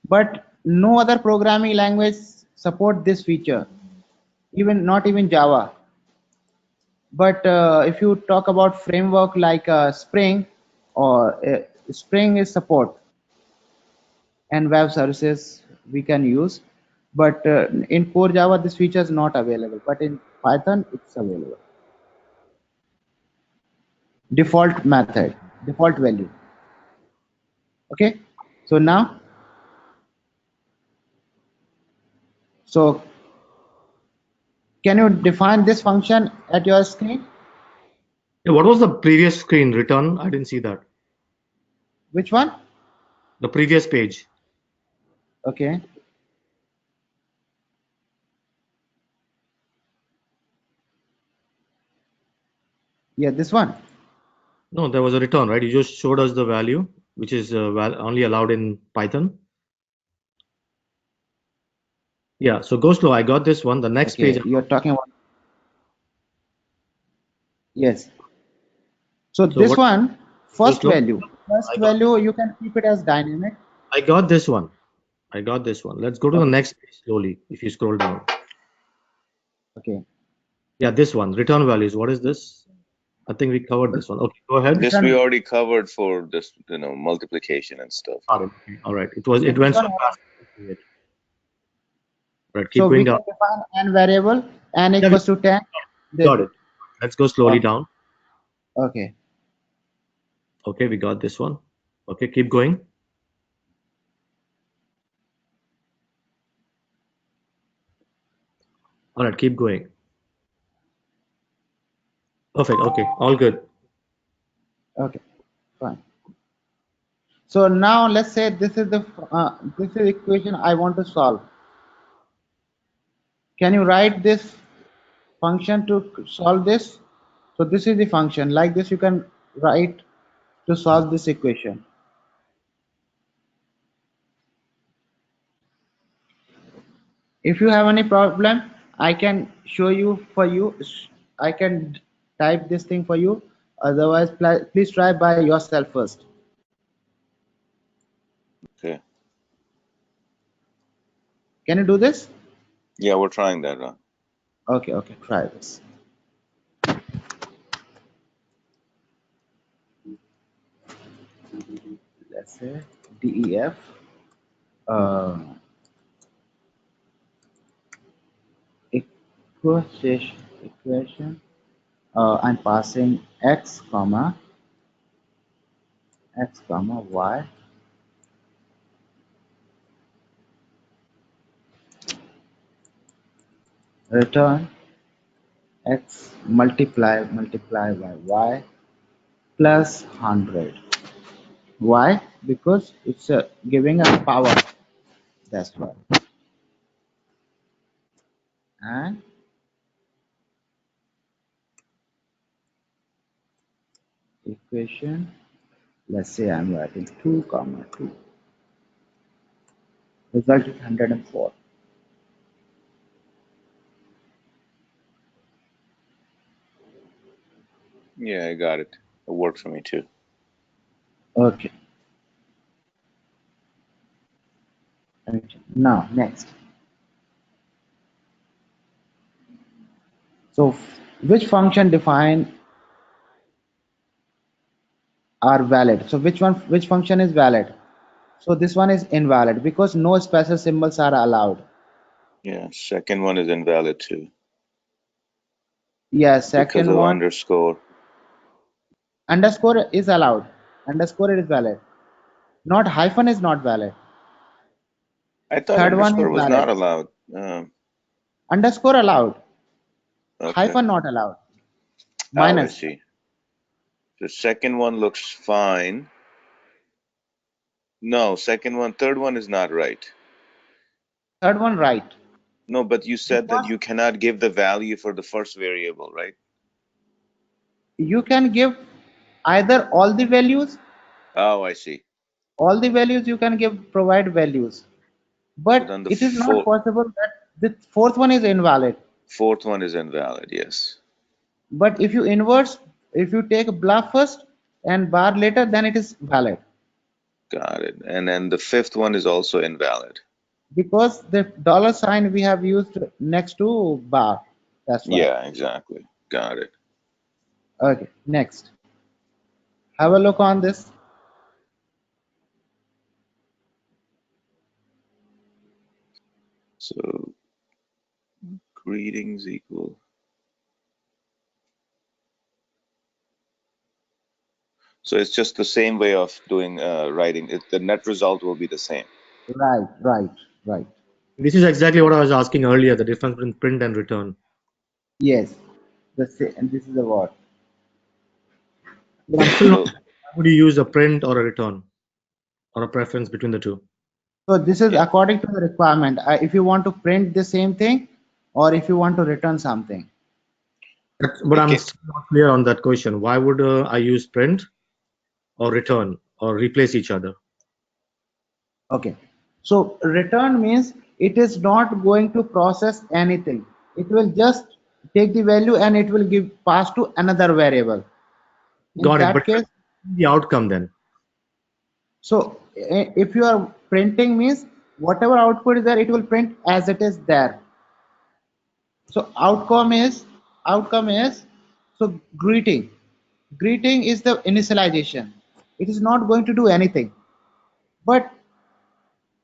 but no other programming language support this feature, even not even Java. But if you talk about framework like Spring, or Spring is support, and web services we can use, but in core Java this feature is not available, but in Python it's available. Default method, default value. Okay, so now, so can you define this function at your screen? Yeah, what was the previous screen return? I didn't see that. Which one? The previous page. Okay, yeah, this one. No, there was a return, right? You just showed us the value, which is only allowed in Python. Yeah, so go slow. I got this one. The next page. Okay, you're talking about, yes. So So this what? one, Go first slow. value, first I got. value you can keep it as dynamic. I got this one. I got this one. Let's go to the Okay, next page slowly. If you scroll down. okay. Yeah, this one. Return values. What is this? I think we covered this one. Okay, go ahead. This we Return, already covered for this, multiplication and stuff. Got it. Okay, all right. It was. so It this went so one, fast. Right. Keep so we going can down. define n variable, n Yeah, we equals to 10. got it. Let's go slowly Okay, down. okay. Okay, we got this one. Okay, keep going. All right, keep going. Perfect. Okay, all good. Okay, fine. So now let's say this is equation I want to solve. Can you write this function to solve this? So this is the function. Like this you can write to solve this equation. If you have any problem, I can show you for you. I can type this thing for you. Otherwise, please try by yourself first. Okay. Can you do this? Yeah, we're trying that, Ron. Okay, okay, try this. Let's say DEF. Uh, equation. I'm passing x comma y, return x multiply by y plus 100. Why? Because it's giving a power. That's why. And equation. Let's say I'm writing 2 comma 2. Result is 104. Yeah, I got it. It worked for me too. Okay. Okay. Now next. So which function define are valid? So which function is valid? So this one is invalid because no special symbols are allowed. Yeah, second one is invalid too Yeah, because second of one underscore. underscore is allowed. Underscore is valid. Not hyphen is not valid. I thought Third one is underscore was valid. not allowed. Underscore allowed. Okay. Hyphen not allowed. Oh, I Minus. see. The second one looks fine. No, third one is not right. Third one right. No, but you said that Because you cannot give the value for the first variable, right? you can give either Oh, I see. all the values you can give provide values. So But then the it is not possible that the fourth one is invalid. fourth one is invalid. Yes. But if you take bluff first and bar later, then it is valid Got it. And then the fifth one is also invalid. because the dollar sign we have used next to bar. That's why. Yeah, exactly. Got it. Okay, next. Have a look on this. So greetings equal. So it's just the same way of doing writing. The net result will be the same. Right, right, right. This is exactly what I was asking earlier, the difference between print and return. Yes. And this is the word. But I'm still not So sure. Why would you use a print or a return or a preference between the two? So this is yeah. according to the requirement. If you want to print the same thing or if you want to return something. But I'm Okay. still not clear on that question. Why would I use print or return or replace each other? Okay. So return means it is not going to process anything. It will just take the value and it will give pass to another variable. In Got it. But that case, the outcome then. so if you are printing means whatever output is there, it will print as it is there. So outcome is so greeting. Greeting is the initialization. It is not going to do anything. But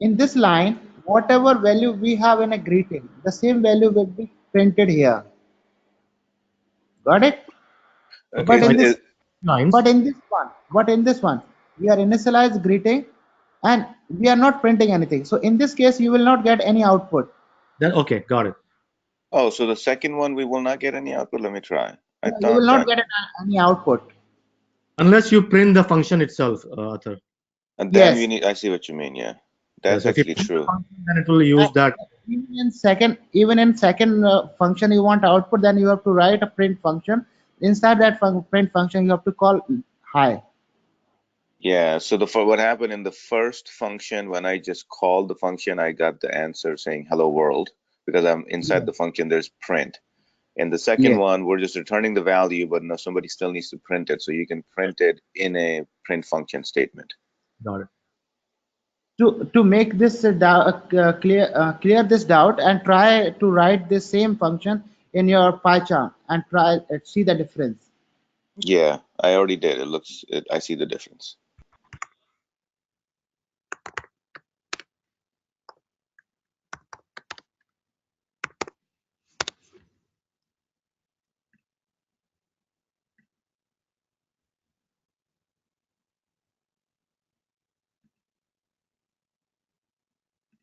in this line, whatever value we have in a greeting, the same value will be printed here. Got it? Okay. But in this Lines. but in this one, we are initialize greeting and we are not printing anything. So in this case, you will not get any output. Then okay, got it. Oh, so the second one we will not get any output. Let me try. I Yeah, you will thought not that. get any output. Unless you print the function itself, Athar. And then we Yes. need. I see what you mean. Yeah, Yeah, that's so if you actually print the true. function, then it will use that. Even in second function you want output, then you have to write a print function. Inside that print function, you have to call hi. Yeah. So what happened in the first function when I just called the function, I got the answer saying hello world because I'm inside Yes. the function. There's print. In the second Yes. one, we're just returning the value, but no, somebody still needs to print it. So you can print it in a print function statement. Got it. To make this clear this doubt and try to write this same function in your PyCharm and try see the difference. Yeah, I already did. I see the difference.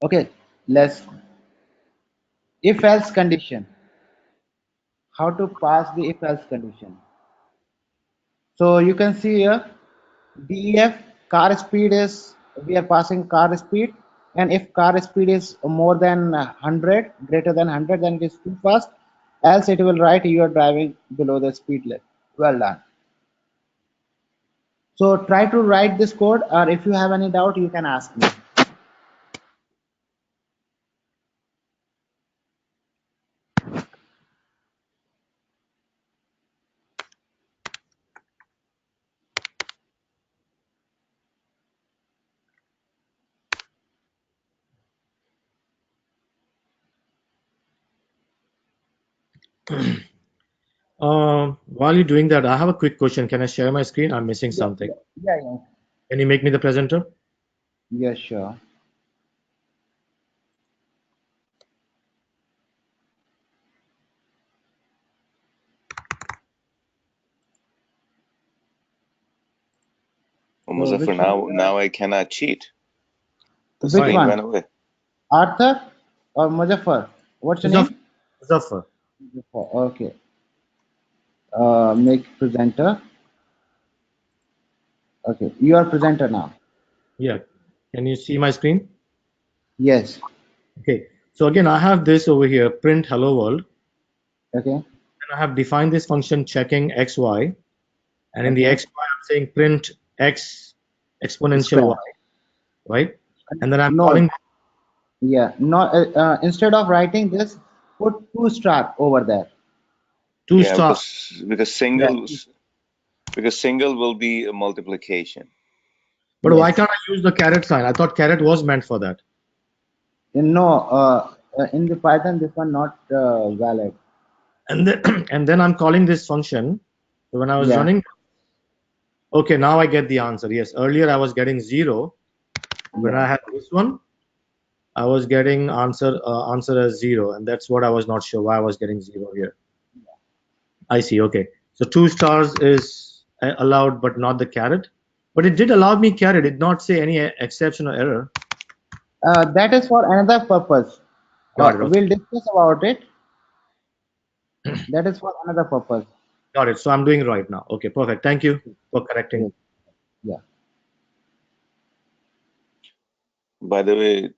Okay, let's if else condition. How to pass the if else condition? So you can see here DEF car speed is we are passing car speed, and if car speed is more than 100, greater than 100, then it is too fast. Else it will write you are driving below the speed limit. Well done. So try to write this code, or if you have any doubt, you can ask me. While you're doing that, I have a quick question. Can I share my screen? I'm missing something. Yeah. Can you make me the presenter? Yeah, sure. Oh, So Muzaffar, which one? now I cannot cheat. The Which screen one? went away. Arthur or Muzaffar? What's your Muzaffar. name? Muzaffar. Muzaffar. Okay. Make presenter. Okay, you are presenter now. Yeah. Can you see my screen? Yes. Okay. So again, I have this over here, print hello world, Okay. and I have defined this function checking xy, and in the Okay. xy, I'm saying print x exponential y, Square. right? And then I'm No. calling Yeah. No. Instead of writing this, put 2 star over there. two Yeah, star. because Yeah. single will be a multiplication. But why Yes. can't I use the caret sign? I thought caret was meant for that. No. In the Python, this one not valid. And then and then I'm calling this function. So when I was Yeah. running, okay, now I get the answer. Yes, earlier I was getting 0. When Yeah. I had this one, I was getting answer as 0, and that's what I was not sure why I was getting 0 here. I see. Okay, so 2 stars is allowed, but not the caret. But it did allow me caret. It did not say any exception or error. That is for another purpose. Got it. Okay. We'll discuss about it. That is for another purpose. Got it. So I'm doing right now. Okay, perfect. Thank you for correcting. Yes. Yeah. By the way,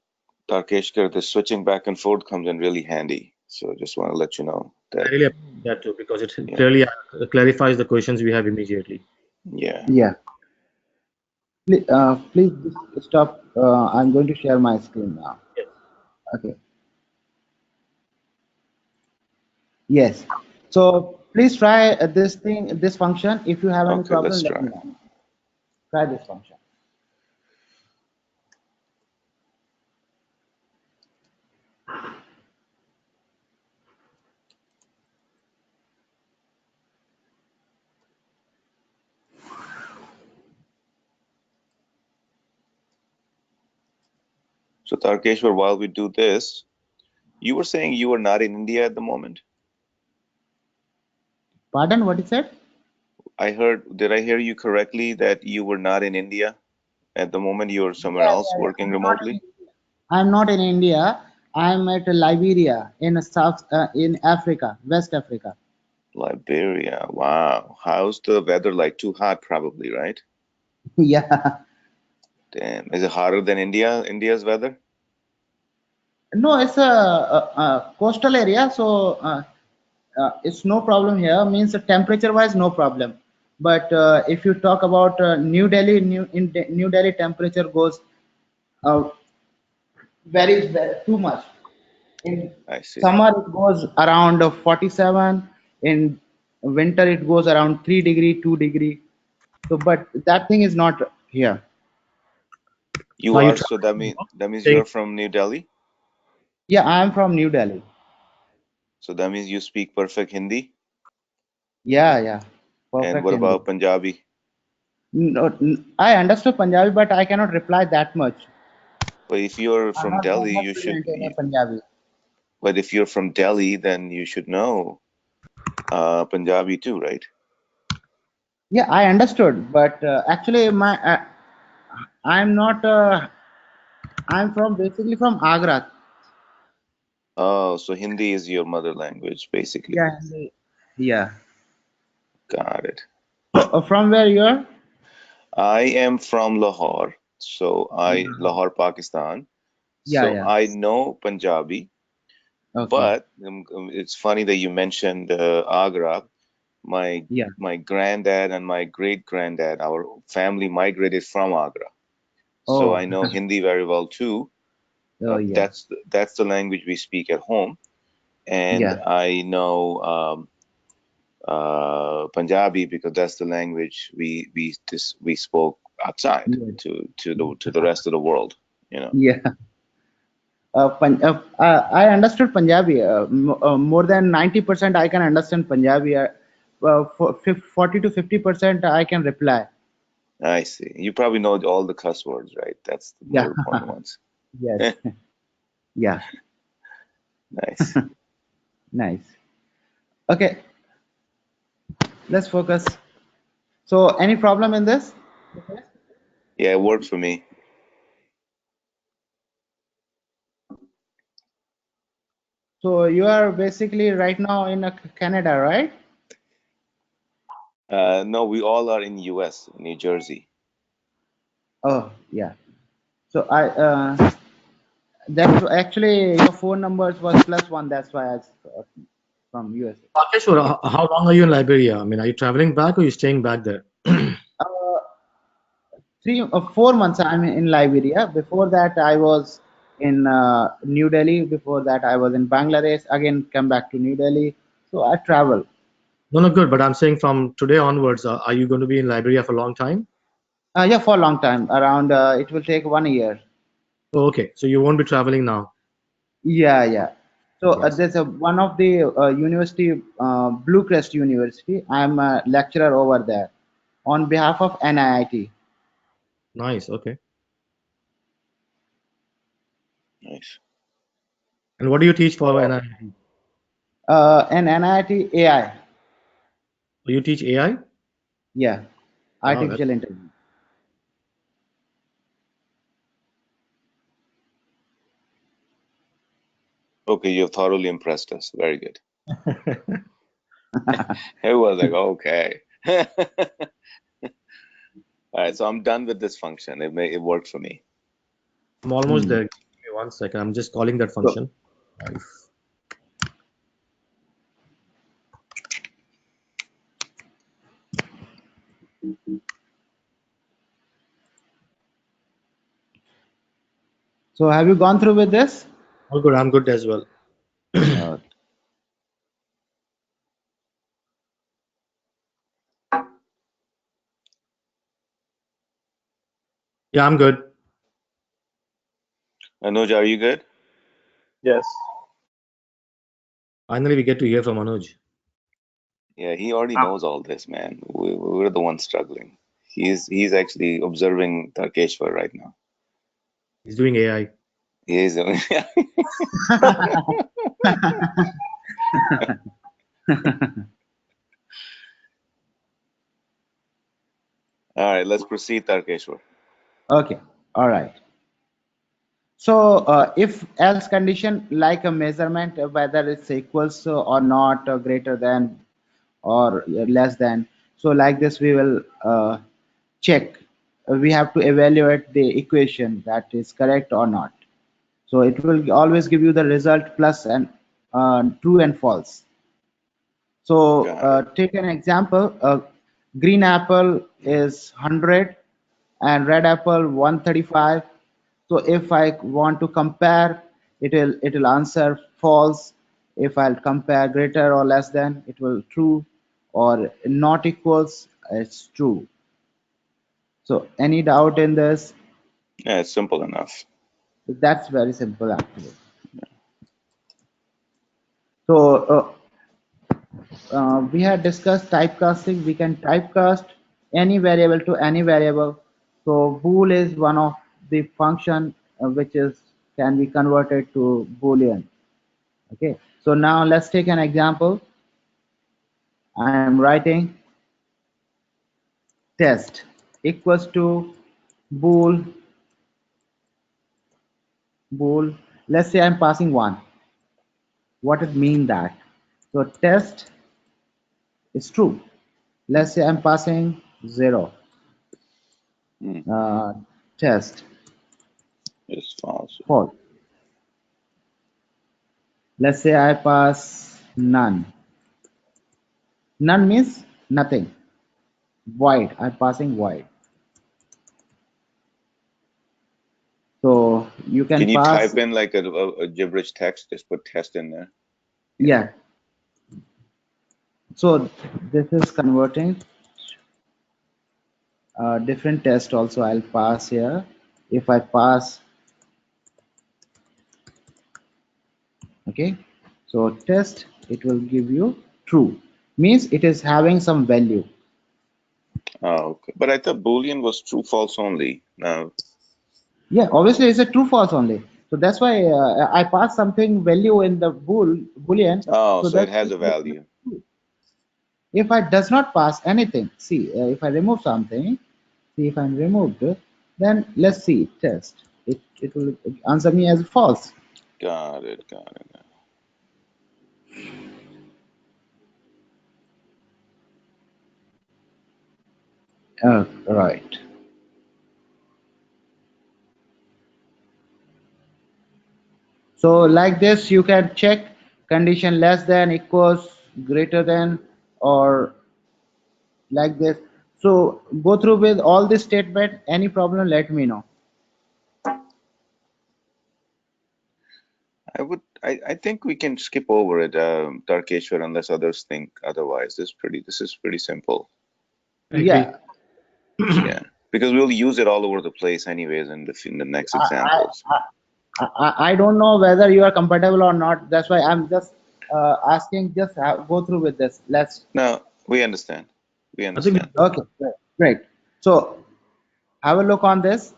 Tarkeshwar, the switching back and forth comes in really handy. So just want to let you know I that, really appreciate that too because it yeah, clearly clarifies the questions we have immediately. yeah. Yeah. Please stop. I'm going to share my screen now. Yes. Okay. Yes. So please try this function. If you have any Okay, problem, let's let try. me know. Try this function. So Tarkeshwar, while we do this, you were saying you were not in India at the moment. Pardon, what is it? Did I hear you correctly that you were not in India at the moment? You were somewhere Yeah, else yeah, yeah. working remotely? I'm not in India. I'm at Liberia in in Africa, West Africa. Liberia. Wow. How's the weather like? Too hot, probably, right? Yeah. Damn. Is it hotter than India's weather? No, it's a coastal area, so it's no problem here. Means temperature-wise, no problem. But if you talk about New Delhi, New Delhi temperature goes uh, very too much. In I see. summer, it goes around 47. In winter, it goes around 3 degree, 2 degree. So, but that thing is not here. You Are you are, so traveling? that means Staying you're from New Delhi. Yeah, I am from New Delhi. So that means you speak perfect Hindi. Yeah, yeah, And perfect what Hindi. about Punjabi? No, I understood Punjabi, but I cannot reply that much. But if you're I'm from not that Delhi, much you should. fluent in Punjabi. But if you're from Delhi, then you should know Punjabi too, right? Yeah, I understood, but actually, I'm not. I'm from basically from Agra. Oh, so Hindi is your mother language, basically. Yeah, yeah. Got it. So, from where you are? I am from Lahore, Lahore, Pakistan. Yeah, So yeah. I know Punjabi, Okay. but it's funny that you mentioned Agra. My Yeah. my granddad and my great granddad, our family migrated from Agra. So Oh, I know Hindi very well too. oh yeah. That's the language we speak at home, and Yeah. I know Punjabi because that's the language we spoke outside Yeah. to the rest of the world. You know. Yeah. I understood Punjabi. More than 90% I can understand Punjabi. 40 to 50% I can reply. I see. You probably know all the cuss words, right? That's the more Yeah. important ones. Yes. Yeah. Nice. Nice. Okay. Let's focus. So, any problem in this? Yeah, it worked for me. So, you are basically right now in Canada, right? No, we all are in US, New Jersey. Oh, yeah. So, that's actually your phone numbers was +1. That's why I from USA. Tarkeshwar, how long are you in Liberia? I mean, are you traveling back or are you staying back there? 4 months I'm in Liberia. Before that, I was in New Delhi. Before that, I was in Bangladesh. Again, come back to New Delhi. So I travel. No, no, good. But I'm saying from today onwards, are you going to be in Liberia for a long time? Yeah, for a long time. Around it will take 1 year. Oh, okay. So you won't be traveling now. Yeah, yeah. So Yes. there's one of the university, Blue Crest University. I'm a lecturer over there on behalf of NIIT. Nice. Okay. Nice. And what do you teach for NIIT? And NIIT AI. You teach AI? Yeah, Wow, that's artificial intelligence. Okay, you've thoroughly impressed us. Very good. It was like, okay. All right, so I'm done with this function. It worked for me. I'm almost there. Give me 1 second. I'm just calling that So, function. so have you gone through with this? All good. I'm good as well. Uh, Yeah, I'm good. Anuj, are you good? Yes. Finally, we get to hear from Anuj. Yeah, he already knows all this, man. We're the ones struggling. He's actually observing Tarkeshwar right now. He's doing AI. He is. All right, let's proceed, Tarkeshwar. okay, all right. So if else condition like a measurement, whether it's equals or not, or greater than or less than. So like this, we will check. We have to evaluate the equation that is correct or not. So it will always give you the result plus and true and false. So Got it. take an example. Green apple is 100 and red apple 135. So if I want to compare, it will answer false. If I'll compare greater or less than, it will true, or not equals, it's true. So any doubt in this? Yeah, it's simple enough. That's very simple actually. So we had discussed typecasting. We can typecast any variable to any variable. So bool is one of the function which is can be converted to boolean. Okay. So now let's take an example. I am writing test equals to bool bool. Let's say I'm passing 1. What it mean that? So test is true. Let's say I'm passing 0. Hmm. Uh, test It's false. false. Let's say I pass none. None means nothing. Void. I'm passing void. So you Can can you pass. type in like a gibberish text? Just put test in there. Yeah. So this is converting. Different test also I'll pass here. If I pass Okay, so test, it will give you true, means it is having some value. Oh, okay. But I thought Boolean was true false only. No. Yeah, obviously it's a true false only. So that's why I pass something value in the boolean. Oh, So so it that's has a value. true. If I does not pass anything, see, if I remove something, see if I'm removed, then let's see test. It will answer me as false. Got it. Got it. Right. So like this, you can check condition less than, equals, greater than, or like this. So go through with all this statement. Any problem, let me know. I think we can skip over it, Tarkeshwar, unless others think otherwise. This is pretty simple. I agree. Yeah, Yeah, because we'll use it all over the place anyways in the next I, examples. I don't know whether you are compatible or not. That's why I'm just asking. Just go through with this. Let's. No, we understand. We I think understand. Okay, great. Great. So have a look on this.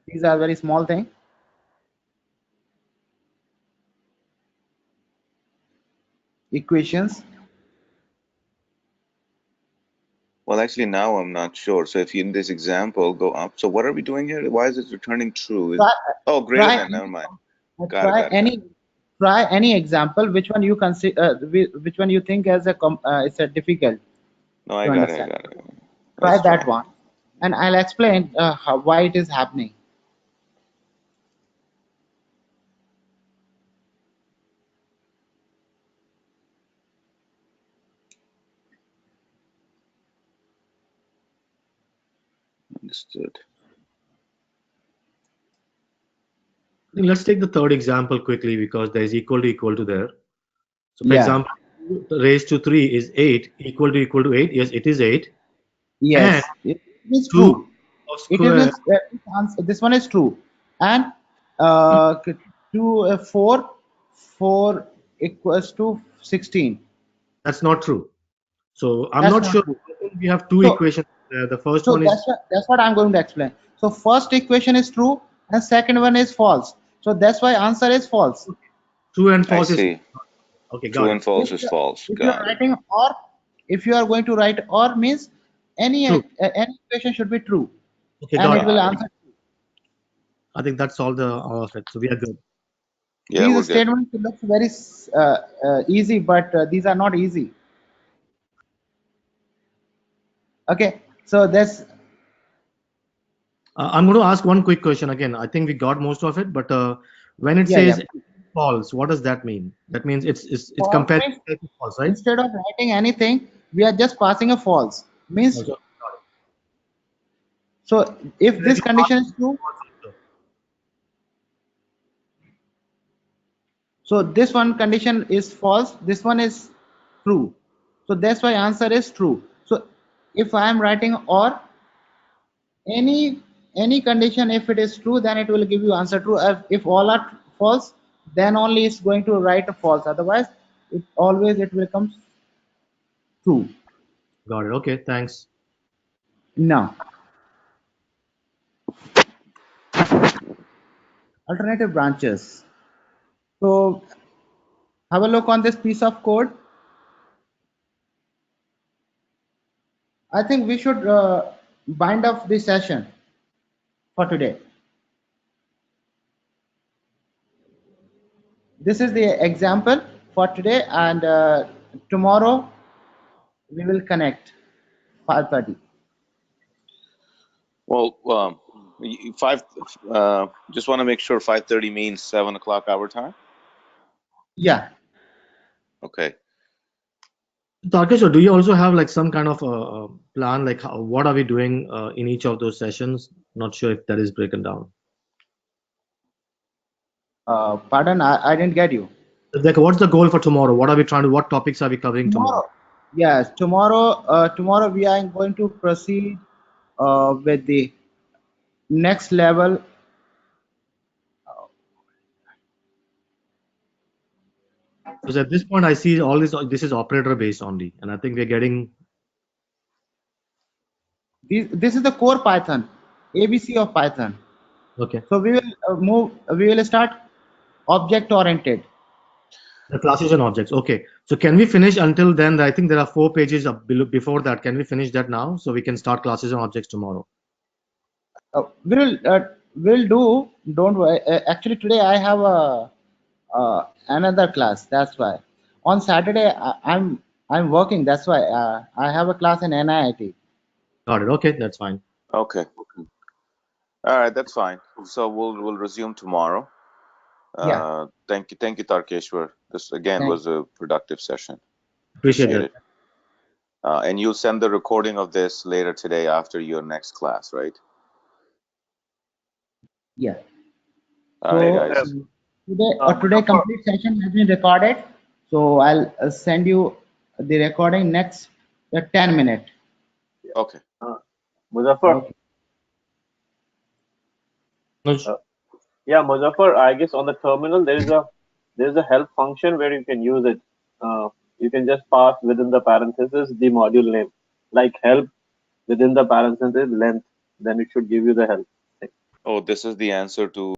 These are very small thing. Equations. Well, actually, now I'm not sure. So if you in this example go up, so what are we doing here? Why is it returning true? Try, Oh, greater try than. Never any, mind. uh, Got it. try Got it. Got any it. try any example. Which one you consider? Which one you think as a it's a difficult No, to I got it. I understand? got it. Try Let's that try. one, and I'll explain why it is happening. Understood. let's take the third example quickly because there is equal to there. So for Yeah. example, raised to 3 is 8, equal to 8. Yes, it is 8. And Yes. It is 2 true. of It is square, this one is true, and two 4 equals to 16. that's not true. So I'm That's not not sure. true. I think we have two So equations there. The first so one is that's what I'm going to explain. So first equation is true, and second one is false. So that's why answer is false. true and I false is see. okay, True got it. and false is false. If you are Got it. writing or, if you are going to write or, means True. any equation should be true, Okay, and got it it. will Got it. answer. I think that's all of it. So we are good. Yeah, we're These good. statements look very easy, but these are not easy. Okay, so that's I'm going to ask one quick question again. I think we got most of it, but when it yeah, yeah. says false, what does that mean? That means it's False compared means to false, right? instead of writing anything, we are just passing a false. Means Also, so if let this you pass condition is true, false also. so this one condition is false. This one is true. So that's why answer is true. So if I am writing or, any condition, if it is true, then it will give you answer true. If all are false, then only it's going to write a false. Otherwise, it will come true. Got it. Okay, thanks. Now, alternative branches. So have a look on this piece of code. I think we should bind up this session for today. This is the example for today, and tomorrow we will connect 5:30. Well, five. Just want to make sure 5:30 means 7 o'clock our time. Yeah. Okay. Tarkesh, do you also have like some kind of plan, like what are we doing in each of those sessions? Not sure if that is broken down. Pardon, I didn't get you. Like, what's the goal for tomorrow? What are we trying to? What topics are we covering tomorrow? Tomorrow. Yes, tomorrow we are going to proceed with the next level. Because at this point, I see all this is operator based only, and I think we're getting. This is the core Python, ABC of Python. Okay. So we will we will start object oriented. The classes and objects. Okay. So can we finish until then? I think there are 4 pages before that. Can we finish that now so we can start classes and objects tomorrow? We'll do. Don't worry. Actually, today I have a another class. That's why. On Saturday I'm working. That's why I have a class in NIIT. Got it. Okay, that's fine. Okay. All right, that's fine. So we'll resume tomorrow. Yeah. Thank you, Tarkeshwar. This again Thank was a productive session. Appreciate Appreciate that. it. And you'll send the recording of this later today after your next class, right? Yeah. All right, So guys. today complete session has been recorded. So I'll send you the recording next 10 minutes. Okay. Muzaffar. Okay. Yeah, Muzaffar. I guess on the terminal there's a help function where you can use it. You can just pass within the parentheses the module name, like help within the parentheses length. Then it should give you the help. Oh, this is the answer to